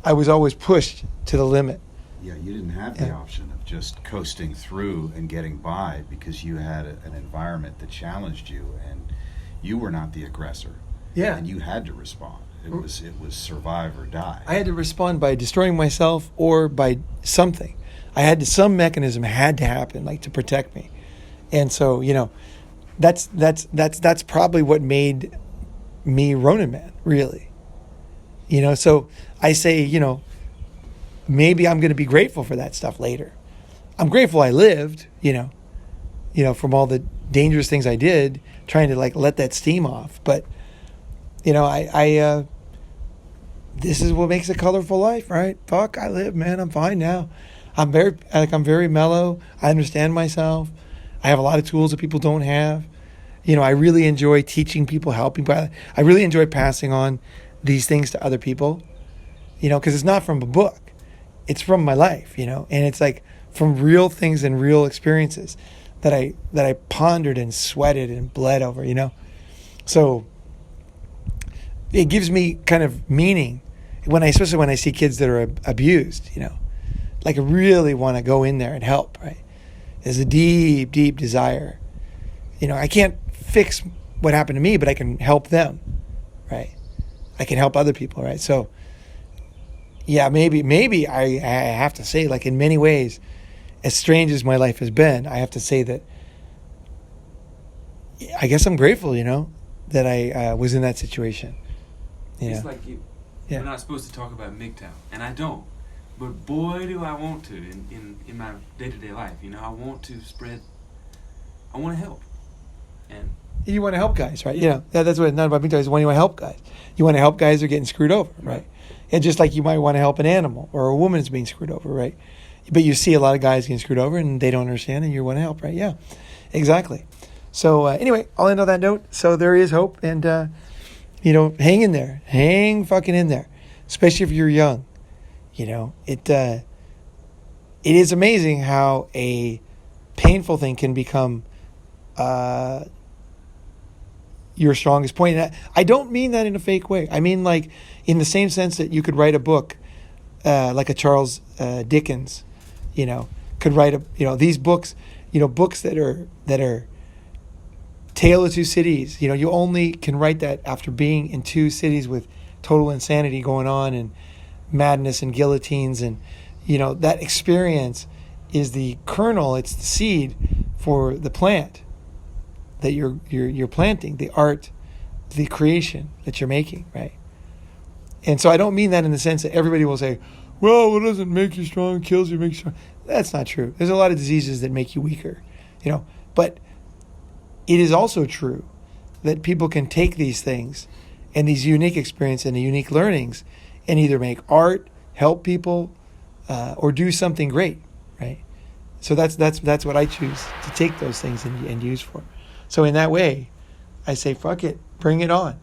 I was always pushed to the limit. Yeah, you didn't have the option of just coasting through and getting by because you had an environment that challenged you and you were not the aggressor. Yeah. And you had to respond. It was survive or die. I had to respond by destroying myself or by something. Some mechanism had to happen, like, to protect me. And so, you know, that's probably what made me Ronin Man, really. You know, so I say, you know, maybe I'm going to be grateful for that stuff later. I'm grateful I lived, you know, from all the dangerous things I did, trying to, like, let that steam off. But, you know, I this is what makes a colorful life, right? Fuck, I live, man. I'm fine now. I'm very mellow. I understand myself. I have a lot of tools that people don't have. You know, I really enjoy teaching people, helping. I really enjoy passing on these things to other people, you know, because it's not from a book. It's from my life, you know, and it's like from real things and real experiences that I pondered and sweated and bled over, you know. So it gives me kind of meaning especially when I see kids that are abused, you know. Like, I really want to go in there and help, right? There's a deep, deep desire. You know, I can't fix what happened to me, but I can help them, right? I can help other people, right? So, yeah, maybe I have to say, like, in many ways, as strange as my life has been, I have to say that I guess I'm grateful, you know, that I was in that situation. It's like we're not supposed to talk about MGTOW, and I don't. But boy, do I want to in my day-to-day life. You know, I want to help. And you want to help guys, right? Yeah. That's what it's not about MGTOW, is when you want to help guys. You want to help guys who are getting screwed over, right? And just like you might want to help an animal or a woman that's being screwed over, right? But you see a lot of guys getting screwed over and they don't understand and you want to help, right? Yeah, exactly. So anyway, I'll end on that note. So there is hope, and, you know, hang in there. Hang fucking in there, especially if you're young. You know, it is amazing how a painful thing can become your strongest point. And I don't mean that in a fake way. I mean, like, in the same sense that you could write a book like a Charles Dickens, you know, could write these books, you know, books that are Tale of Two Cities. You know, you only can write that after being in two cities with total insanity going on and madness and guillotines, and, you know, that experience is the kernel, it's the seed for the plant that you're planting, the art, the creation that you're making, right? And so I don't mean that in the sense that everybody will say, well, what doesn't make you strong kills you, makes you strong. That's not true. There's a lot of diseases that make you weaker, But it is also true that people can take these things and these unique experiences and the unique learnings and either make art, help people, or do something great, right? So that's what I choose to take those things and use for. So in that way, I say, fuck it, bring it on.